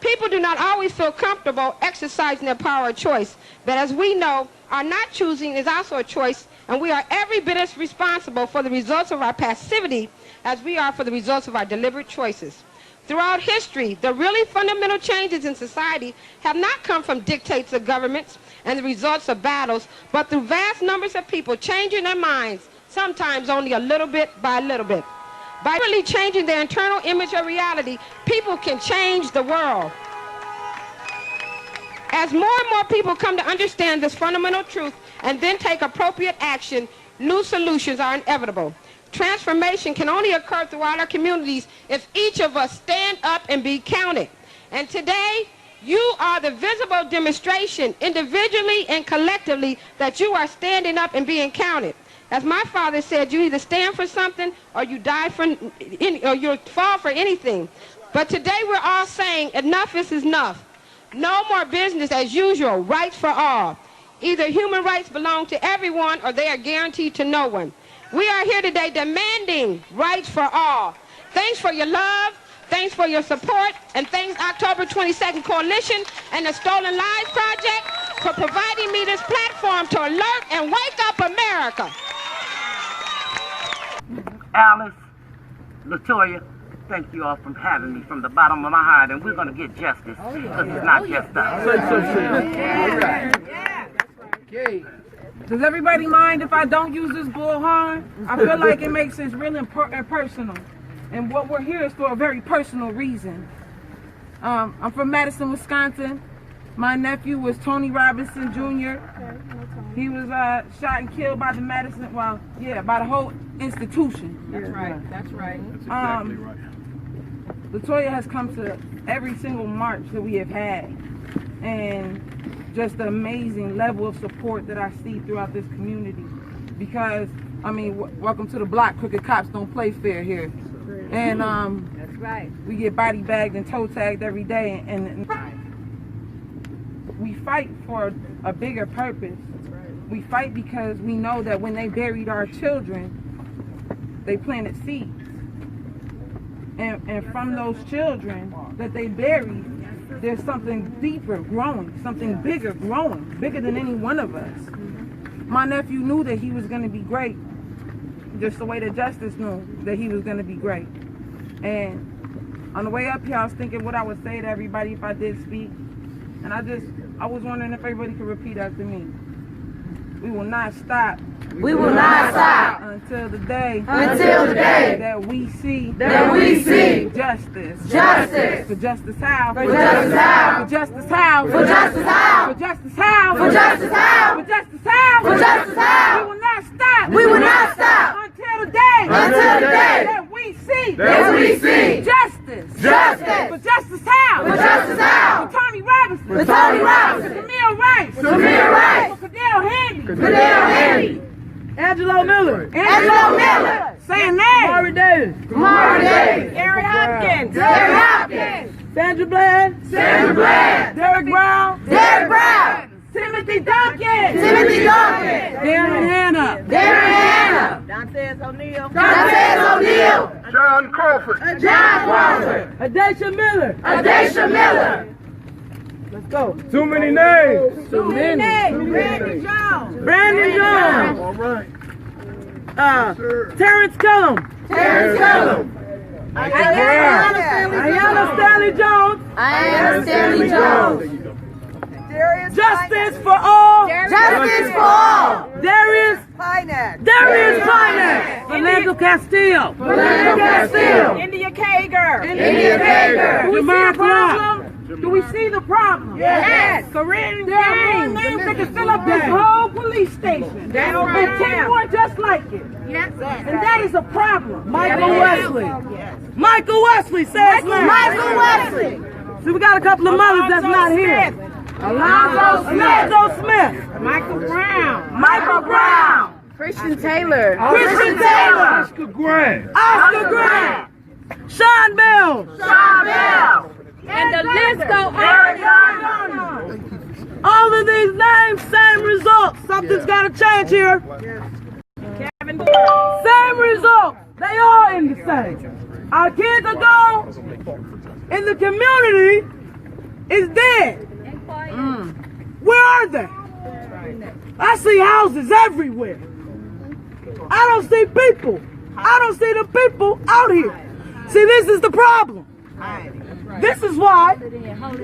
People do not always feel comfortable exercising their power of choice, but as we know, our not choosing is also a choice, and we are every bit as responsible for the results of our passivity as we are for the results of our deliberate choices. Throughout history, the really fundamental changes in society have not come from dictates of governments and the results of battles, but through vast numbers of people changing their minds, sometimes only a little bit by little bit. By really changing their internal image of reality, people can change the world. As more and more people come to understand this fundamental truth and then take appropriate action, new solutions are inevitable. Transformation can only occur throughout our communities if each of us stand up and be counted. And today, you are the visible demonstration, individually and collectively, that you are standing up and being counted. As my father said, you either stand for something or you die for, or you fall for anything. But today we're all saying enough is enough. No more business as usual, rights for all. Either human rights belong to everyone or they are guaranteed to no one. We are here today demanding rights for all. Thanks for your love, thanks for your support, and thanks October 22nd Coalition and the Stolen Lives Project for providing me this platform to alert and wake up America. Alice, Latoya, thank you all for having me from the bottom of my heart, and we're going to get justice, because it's not just us. Does everybody mind if I don't use this bullhorn? I feel like it makes it really important and personal. And what we're here is for a very personal reason. I'm from Madison, Wisconsin. My nephew was Tony Robinson Jr. He was shot and killed by the Madison, by the whole institution. That's right. That's right. That's exactly right. Latoya has come to every single march that we have had, and just the amazing level of support that I see throughout this community. Because, I mean, welcome to the block. Crooked cops don't play fair here. And that's right. We get body bagged and toe tagged every day, and we fight for a bigger purpose. We fight because we know that when they buried our children, they planted seeds. And from those children that they buried, there's something deeper growing, something bigger growing, bigger than any one of us. My nephew knew that he was going to be great, just the way that Justus knew that he was going to be great. And on the way up here, I was thinking what I would say to everybody if I did speak. And I was wondering if everybody could repeat after me. We will not stop. We will not stop until the day that we see justice. Justice for Justus Howell. For Justus Howell. For Justus Howell. For Justus Howell. For Justus Howell. For Justus Howell. For Justus Howell. For Justus Howell. We will not stop. We will not stop until the day that we see justice. For Justus Howell. For Justus Howell. For Tommy Robinson. For Tommy Robinson. For Tamir Rice. Tamir Rice. For Cordale Handy. Cordale Handy. Angelo Miller. Angelo Miller. Say a name. Kimoni Davis. Kimoni Davis. Gary Hopkins. Gary Hopkins. Sandra Bland. Sandra Bland. Derek Brown. Derek Brown. Timothy Dawkins. Timothy Dawkins. Darren Hannah. Darren Hannah. Dontez O'Neal. Dontez O'Neal. John Crawford. John Crawford. Adaisha Miller. Adaisha Miller. Let's go. Too many names. Too many names. Brandon Jones. All right. Terrence Cullum. Terrence Cullum. Ayanna Stanley Jones. Ayanna Stanley Jones. Justice for all. Justice for all. Darius Finance. Philando Castillo. Philando Castillo. India Kager. India Kager. Do we see the problem? Do we see the problem? Yes. Corinne there are more names that can fill up this whole police station. That's And right. 10 more just like it. Yes. And that is a problem. Michael Wesley. Michael Wesley says Michael Wesley. See, we got a couple of mothers that's not here. Alonzo Smith. Michael Brown. Michael Brown. Christian Taylor. Christian Taylor. Oscar Grant. Oscar Grant. Sean Bell. Sean Bell. And the list go on. All of these names, same result. Something's got to change here. Kevin. Same result. They all in the same. Our kids are gone, and the community is dead. Where are they? I see houses everywhere. I don't see people. I don't see the people out here. See, this is the problem. This is why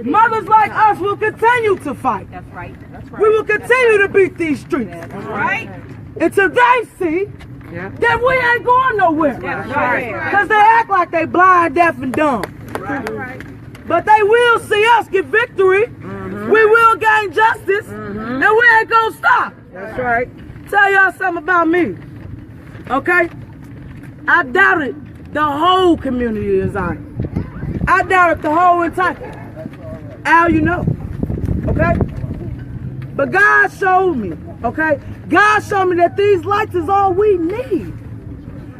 mothers like us will continue to fight. That's right. We will continue to beat these streets. That's right. Until they see that we ain't going nowhere. That's right. Because they act like they blind, deaf, and dumb. Right. But they will see us get victory. We will gain justice. And we ain't gonna stop. That's right. Tell y'all something about me. Okay? I doubted the whole community design. I doubted the whole entire. Al, you know. Okay? But God showed me. Okay? God showed me that these lights is all we need.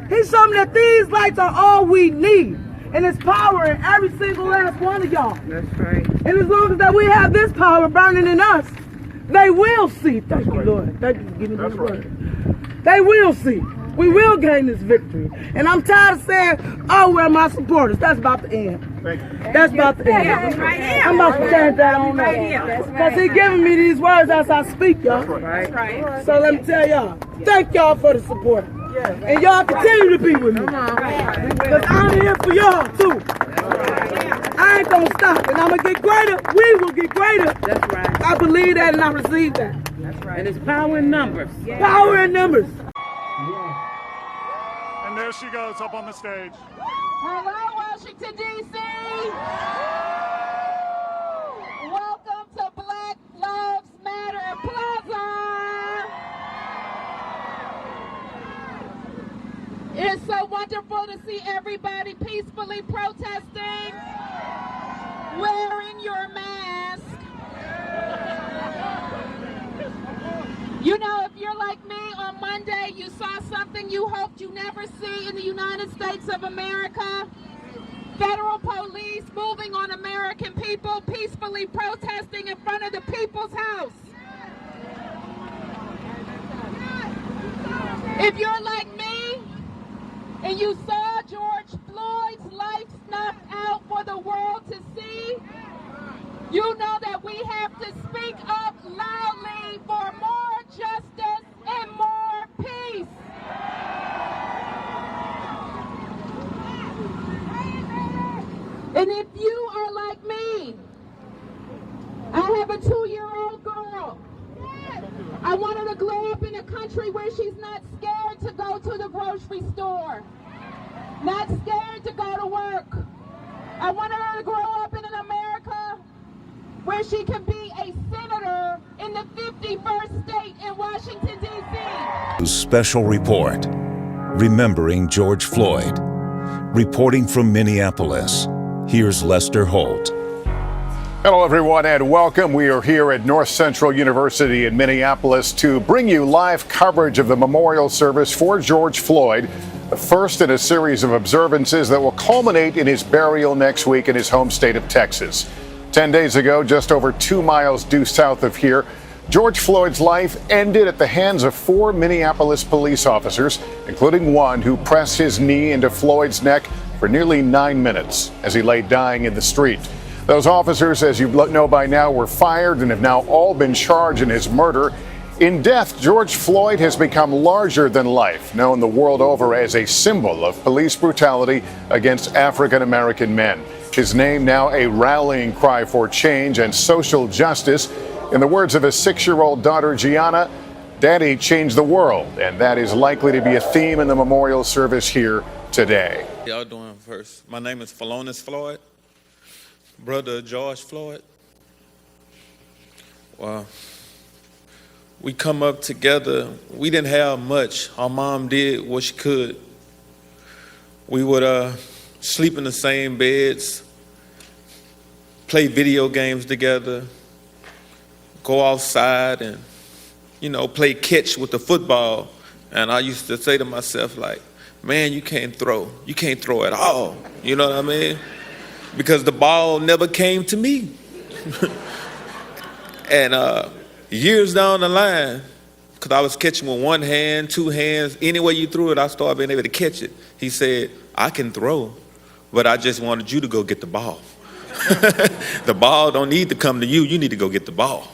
He showed me that these lights are all we need. And it's power in every single last one of y'all. That's right. And as long as that we have this power burning in us, they will see. Thank you, Lord. Thank you for giving me the word. They will see. We will gain this victory. And I'm tired of saying, oh, where are my supporters? That's about to end. That's about to end. I'm about to change that on up. Because he giving me these words as I speak, y'all. That's right. So let me tell y'all, thank y'all for the support. And y'all continue to be with me. Because I'm here for y'all too. I ain't gonna stop, and I'm gonna get greater. We will get greater. That's right. I believe that and I receive that. That's right. And it's power in numbers. Power in numbers. And there she goes up on the stage. Hello, Washington, D.C. Welcome to Black Lives Matter Plaza. It's so wonderful to see everybody peacefully protesting, wearing your mask. You know, if you're like me, on Monday you saw something you hoped you never see in the United States of America. Federal police moving on American people, peacefully protesting in front of the People's House. If you're like me, and you saw George Floyd's life snuffed out for the world to see, you know that we have to speak up loudly for more justice and more peace. And if you are like me, I have a 2-year-old girl. I want her to grow up in a country where she's not scared to go to the grocery store, not scared to go to work. I want her to grow up in an America where she can be a senator in the 51st state in Washington, D.C. Special report, Remembering George Floyd. Reporting from Minneapolis, here's Lester Holt. Hello, everyone, and welcome. We are here at North Central University in Minneapolis to bring you live coverage of the memorial service for George Floyd, the first in a series of observances that will culminate in his burial next week in his home state of Texas. 10 days ago, just over 2 miles due south of here, George Floyd's life ended at the hands of 4 Minneapolis police officers, including one who pressed his knee into Floyd's neck for nearly 9 minutes as he lay dying in the street. Those officers, as you know by now, were fired and have now all been charged in his murder. In death, George Floyd has become larger than life, known the world over as a symbol of police brutality against African American men. His name now a rallying cry for change and social justice. In the words of his 6-year-old daughter, Gianna, Daddy changed the world, and that is likely to be a theme in the memorial service here today. Y'all doing first? My name is Philonise Floyd, brother of George Floyd. Wow. We come up together. We didn't have much. Our mom did what she could. We would sleep in the same beds, play video games together, go outside and, play catch with the football. And I used to say to myself, like, man, you can't throw. You can't throw at all. You know what I mean? Because the ball never came to me. And years down the line, because I was catching with one hand, 2 hands, any way you threw it, I started being able to catch it. He said, I can throw, but I just wanted you to go get the ball. The ball don't need to come to you. You need to go get the ball.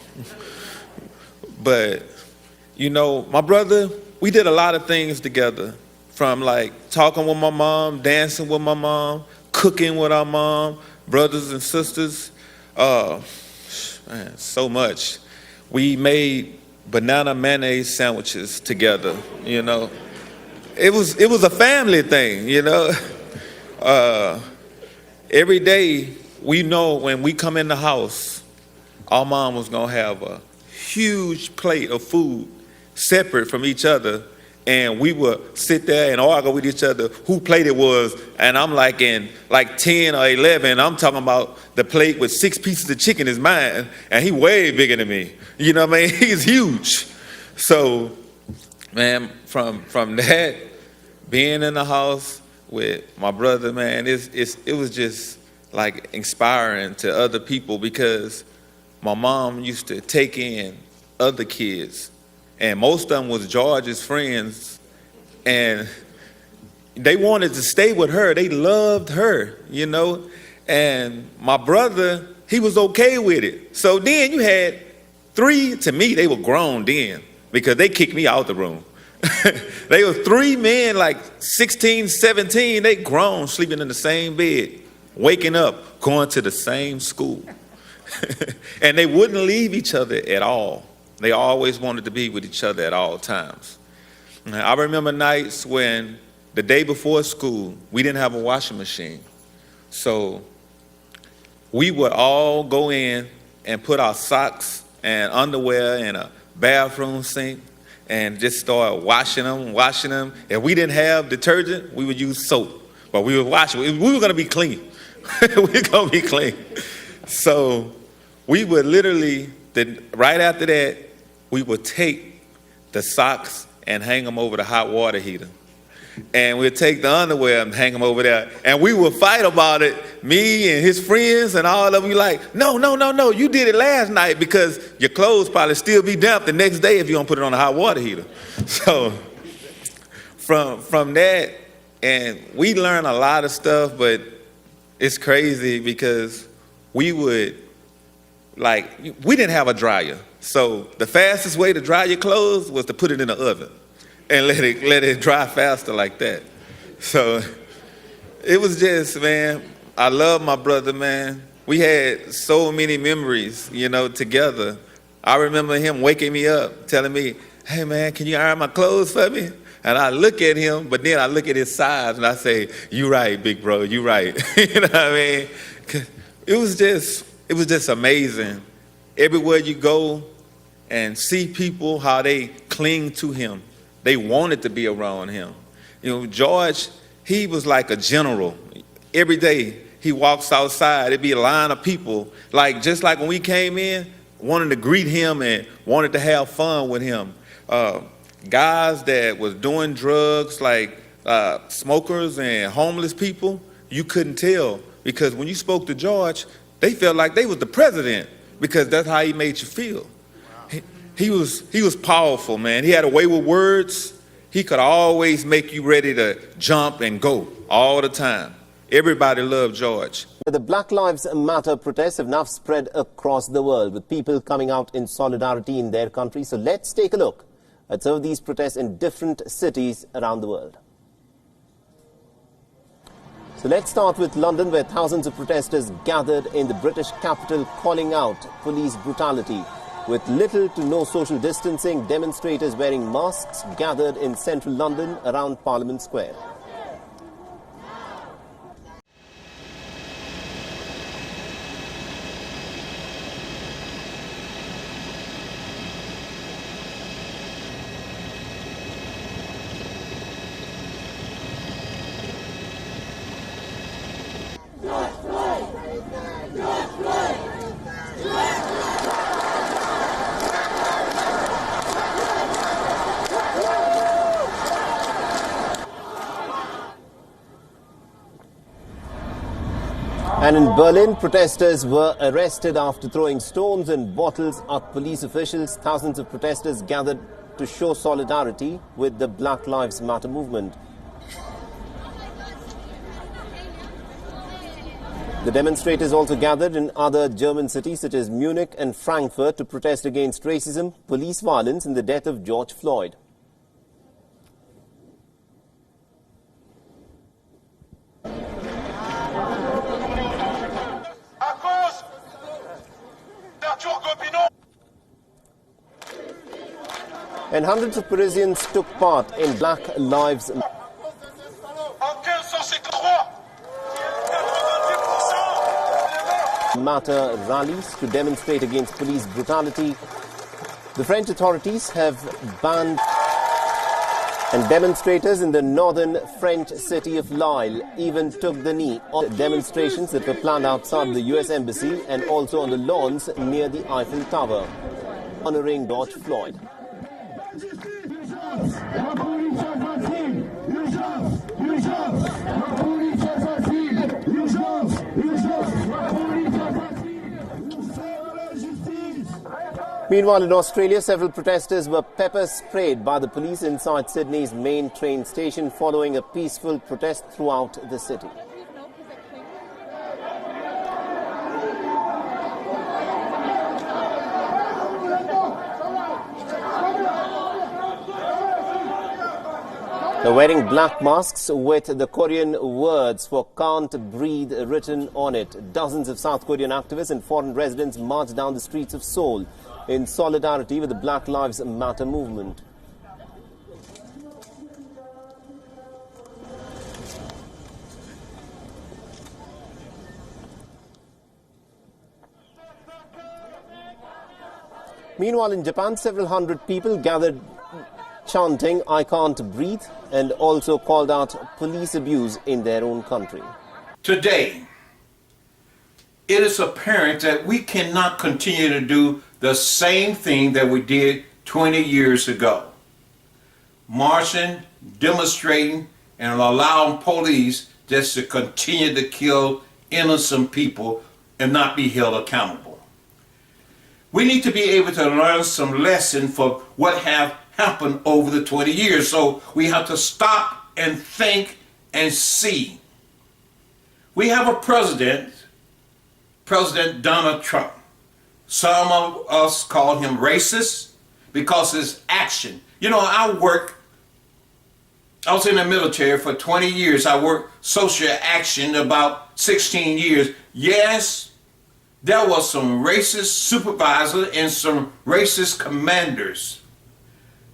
But, my brother, we did a lot of things together, from like talking with my mom, dancing with my mom, cooking with our mom, brothers and sisters. Man, so much. We made banana mayonnaise sandwiches together, It was a family thing, Every day, we know when we come in the house, our mom was gonna have a huge plate of food separate from each other, and we would sit there and argue with each other who plate it was, and I'm like in 10 or 11, I'm talking about the plate with 6 pieces of chicken is mine, and he way bigger than me. You know what I mean? He's huge. So, man, from that, being in the house with my brother, man, it was just like inspiring to other people, because my mom used to take in other kids, and most of them was George's friends, and they wanted to stay with her. They loved her, and my brother, he was okay with it. So then you had 3, to me, they were grown then, because they kicked me out the room. They were 3 men, like 16, 17, they grown, sleeping in the same bed, waking up, going to the same school. And they wouldn't leave each other at all. They always wanted to be with each other at all times. I remember nights when the day before school, we didn't have a washing machine. So we would all go in and put our socks and underwear in a bathroom sink and just start washing them. If we didn't have detergent, we would use soap. But we would wash it. We were going to be clean. We were going to be clean. So we would literally, right after that, we would take the socks and hang them over the hot water heater. And we'd take the underwear and hang them over there. And we would fight about it, me and his friends and all of them. Be like, no, you did it last night because your clothes probably still be damp the next day if you don't put it on the hot water heater. So from that, and we learned a lot of stuff, but it's crazy because we didn't have a dryer. So the fastest way to dry your clothes was to put it in the oven and let it dry faster like that. So it was just, man, I love my brother, man. We had so many memories, together. I remember him waking me up, telling me, hey, man, can you iron my clothes for me? And I look at him, but then I look at his size and I say, you right, big bro, you right. You know what I mean? It was just amazing. Everywhere you go and see people, how they cling to him. They wanted to be around him. George, he was like a general. Every day he walks outside, it'd be a line of people, just like when we came in, wanting to greet him and wanted to have fun with him. Guys that was doing drugs, like smokers and homeless people, you couldn't tell because when you spoke to George, they felt like they was the president because that's how he made you feel. He was powerful, man. He had a way with words. He could always make you ready to jump and go all the time. Everybody loved George. The Black Lives Matter protests have now spread across the world with people coming out in solidarity in their country. So let's take a look at some of these protests in different cities around the world. So let's start with London, where thousands of protesters gathered in the British capital calling out police brutality. With little to no social distancing, demonstrators wearing masks gathered in central London around Parliament Square. And in Berlin, protesters were arrested after throwing stones and bottles at police officials. Thousands of protesters gathered to show solidarity with the Black Lives Matter movement. The demonstrators also gathered in other German cities such as Munich and Frankfurt to protest against racism, police violence and the death of George Floyd. And hundreds of Parisians took part in Black Lives Matter rallies to demonstrate against police brutality. The French authorities have banned and demonstrators in the northern French city of Lille even took the knee on demonstrations that were planned outside the US Embassy and also on the lawns near the Eiffel Tower, honoring George Floyd. Meanwhile, in Australia, several protesters were pepper sprayed by the police inside Sydney's main train station following a peaceful protest throughout the city. They're wearing black masks with the Korean words for "can't breathe" written on it. Dozens of South Korean activists and foreign residents marched down the streets of Seoul in solidarity with the Black Lives Matter movement. Meanwhile, in Japan, several hundred people gathered chanting "I can't breathe" and also called out police abuse in their own country. Today, it is apparent that we cannot continue to do the same thing that we did 20 years ago. Marching, demonstrating, and allowing police just to continue to kill innocent people and not be held accountable. We need to be able to learn some lesson for what have happened over the 20 years. So we have to stop and think and see. We have a president, President Donald Trump. Some of us call him racist because his action. You know, I was in the military for 20 years. I worked social action about 16 years. Yes, there was some racist supervisors and some racist commanders.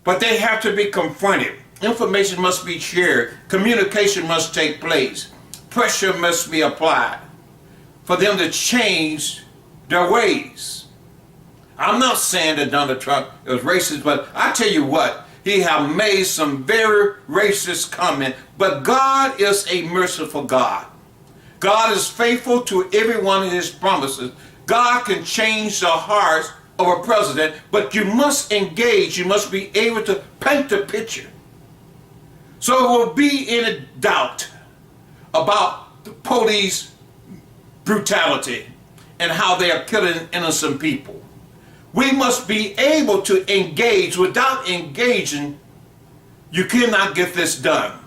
But they have to be confronted. Information must be shared. Communication must take place. Pressure must be applied for them to change their ways. I'm not saying that Donald Trump is racist, but I tell you what, he have made some very racist comments. But God is a merciful God. God is faithful to every one of his promises. God can change the hearts of a president, but you must engage. You must be able to paint the picture. So it will be any doubt about the police brutality and how they are killing innocent people. We must be able to engage. Without engaging, you cannot get this done.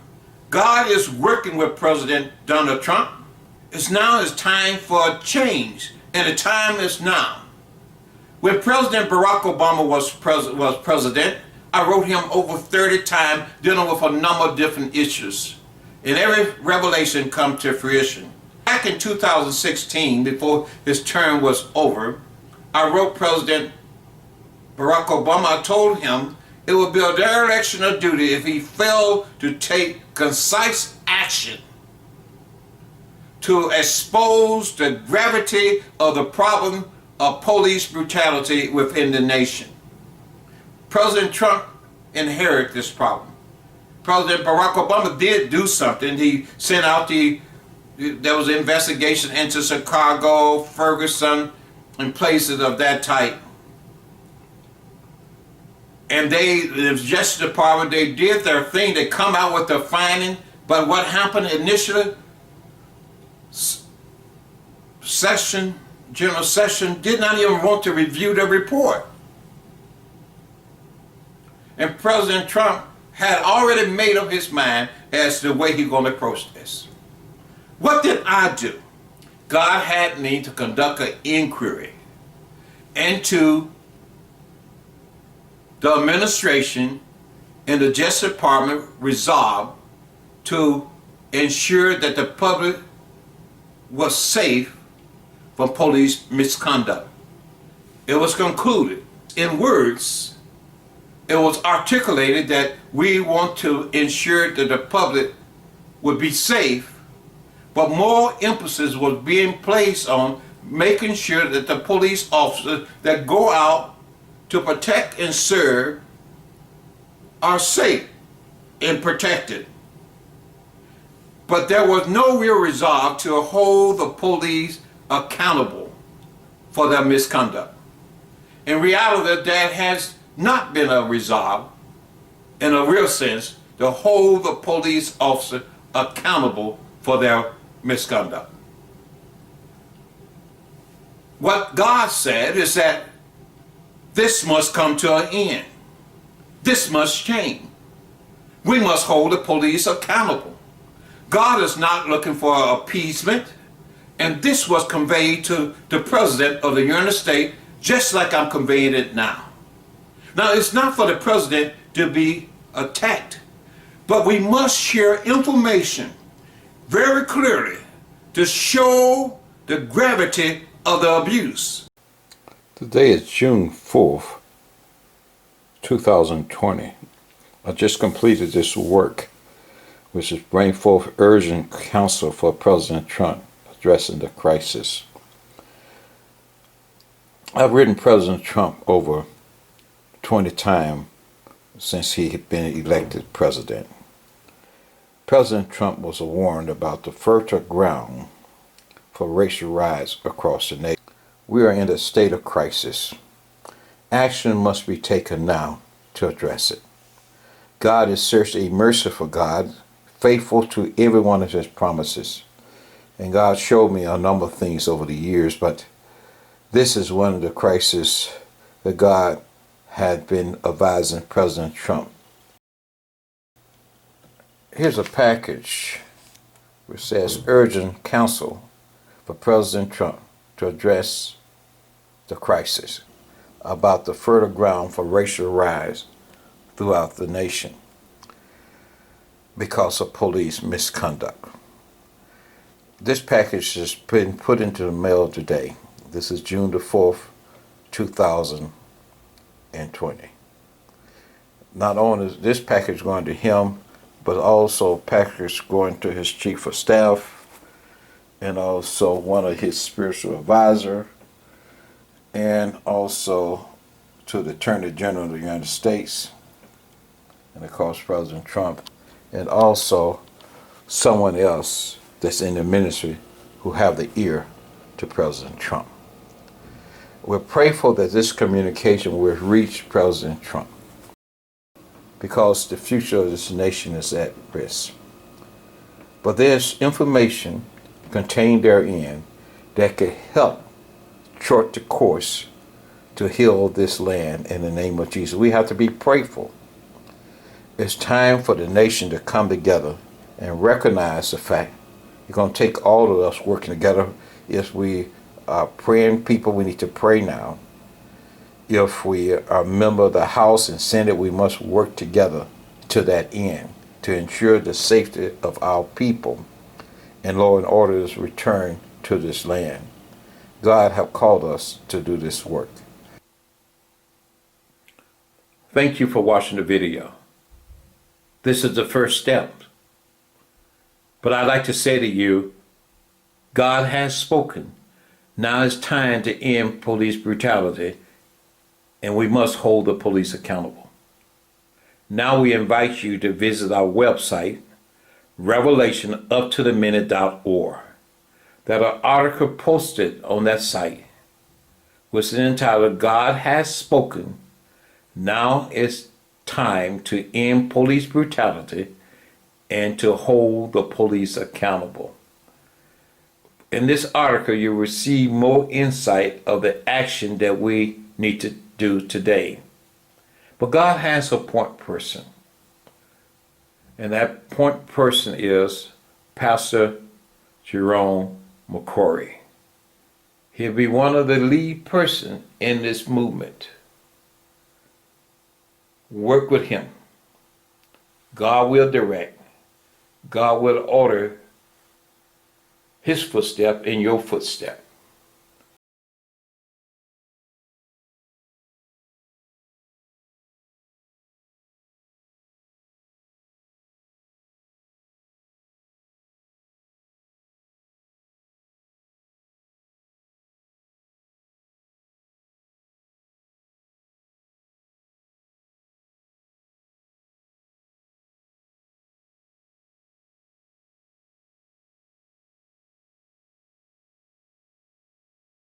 God is working with President Donald Trump. It's time for a change, and the time is now. When President Barack Obama was president, I wrote him over 30 times dealing with a number of different issues. And every revelation come to fruition. Back in 2016, before his term was over, I wrote President Barack Obama. I told him it would be a dereliction of duty if he failed to take concise action to expose the gravity of the problem of police brutality within the nation. President Trump inherited this problem. President Barack Obama did do something. He sent out there was an investigation into Chicago, Ferguson, and places of that type. And the Justice Department, they did their thing. They come out with their finding. But what happened initially, General Sessions did not even want to review the report. And President Trump had already made up his mind as to the way he's going to approach this. What did I do? God had me to conduct an inquiry into the administration and the Justice Department resolved to ensure that the public was safe from police misconduct. It was concluded in words. It was articulated that we want to ensure that the public would be safe, but more emphasis was being placed on making sure that the police officers that go out to protect and serve are safe and protected. But there was no real resolve to hold the police accountable for their misconduct. In reality, there has not been a resolve, in a real sense, to hold the police officer accountable for their misconduct. What God said is that this must come to an end. This must change. We must hold the police accountable. God is not looking for appeasement, and this was conveyed to the President of the United States just like I'm conveying it now. Now, it's not for the President to be attacked, but we must share information very clearly to show the gravity of the abuse. Today is June 4th, 2020. I just completed this work, which is bring forth urgent counsel for President Trump addressing the crisis. I've written President Trump over 20 times since he had been elected president. President Trump was warned about the fertile ground for racial riots across the nation. We are in a state of crisis. Action must be taken now to address it. God is certainly a merciful God, faithful to every one of his promises. And God showed me a number of things over the years, but this is one of the crises that God had been advising President Trump. Here's a package which says urgent counsel for President Trump to address the crisis about the fertile ground for racial riots throughout the nation because of police misconduct. This package has been put into the mail today. This is June the 4th, 2020. Not only is this package going to him, but also a package going to his chief of staff and also one of his spiritual advisor, and also to the Attorney General of the United States, and of course President Trump, and also someone else that's in the ministry who have the ear to President Trump. We're prayerful that this communication will reach President Trump because the future of this nation is at risk. But there's information contained therein that could help chart the course to heal this land in the name of Jesus. We have to be prayerful. It's time for the nation to come together and recognize the fact it's going to take all of us working together. If we are praying people, we need to pray now. If we are a member of the House and Senate, we must work together to that end to ensure the safety of our people and law and order is returned to this land. God have called us to do this work. Thank you for watching the video. This is the first step. But I'd like to say to you, God has spoken. Now it's time to end police brutality, and we must hold the police accountable. Now we invite you to visit our website, revelationuptotheminute.org. That an article posted on that site was entitled, God Has Spoken. Now it's time to end police brutality and to hold the police accountable. In this article, you'll receive more insight of the action that we need to do today. But God has a point person. And that point person is Pastor Jerome McCorry. He'll be one of the lead person in this movement. Work with him. God will direct. God will order his footstep in your footstep.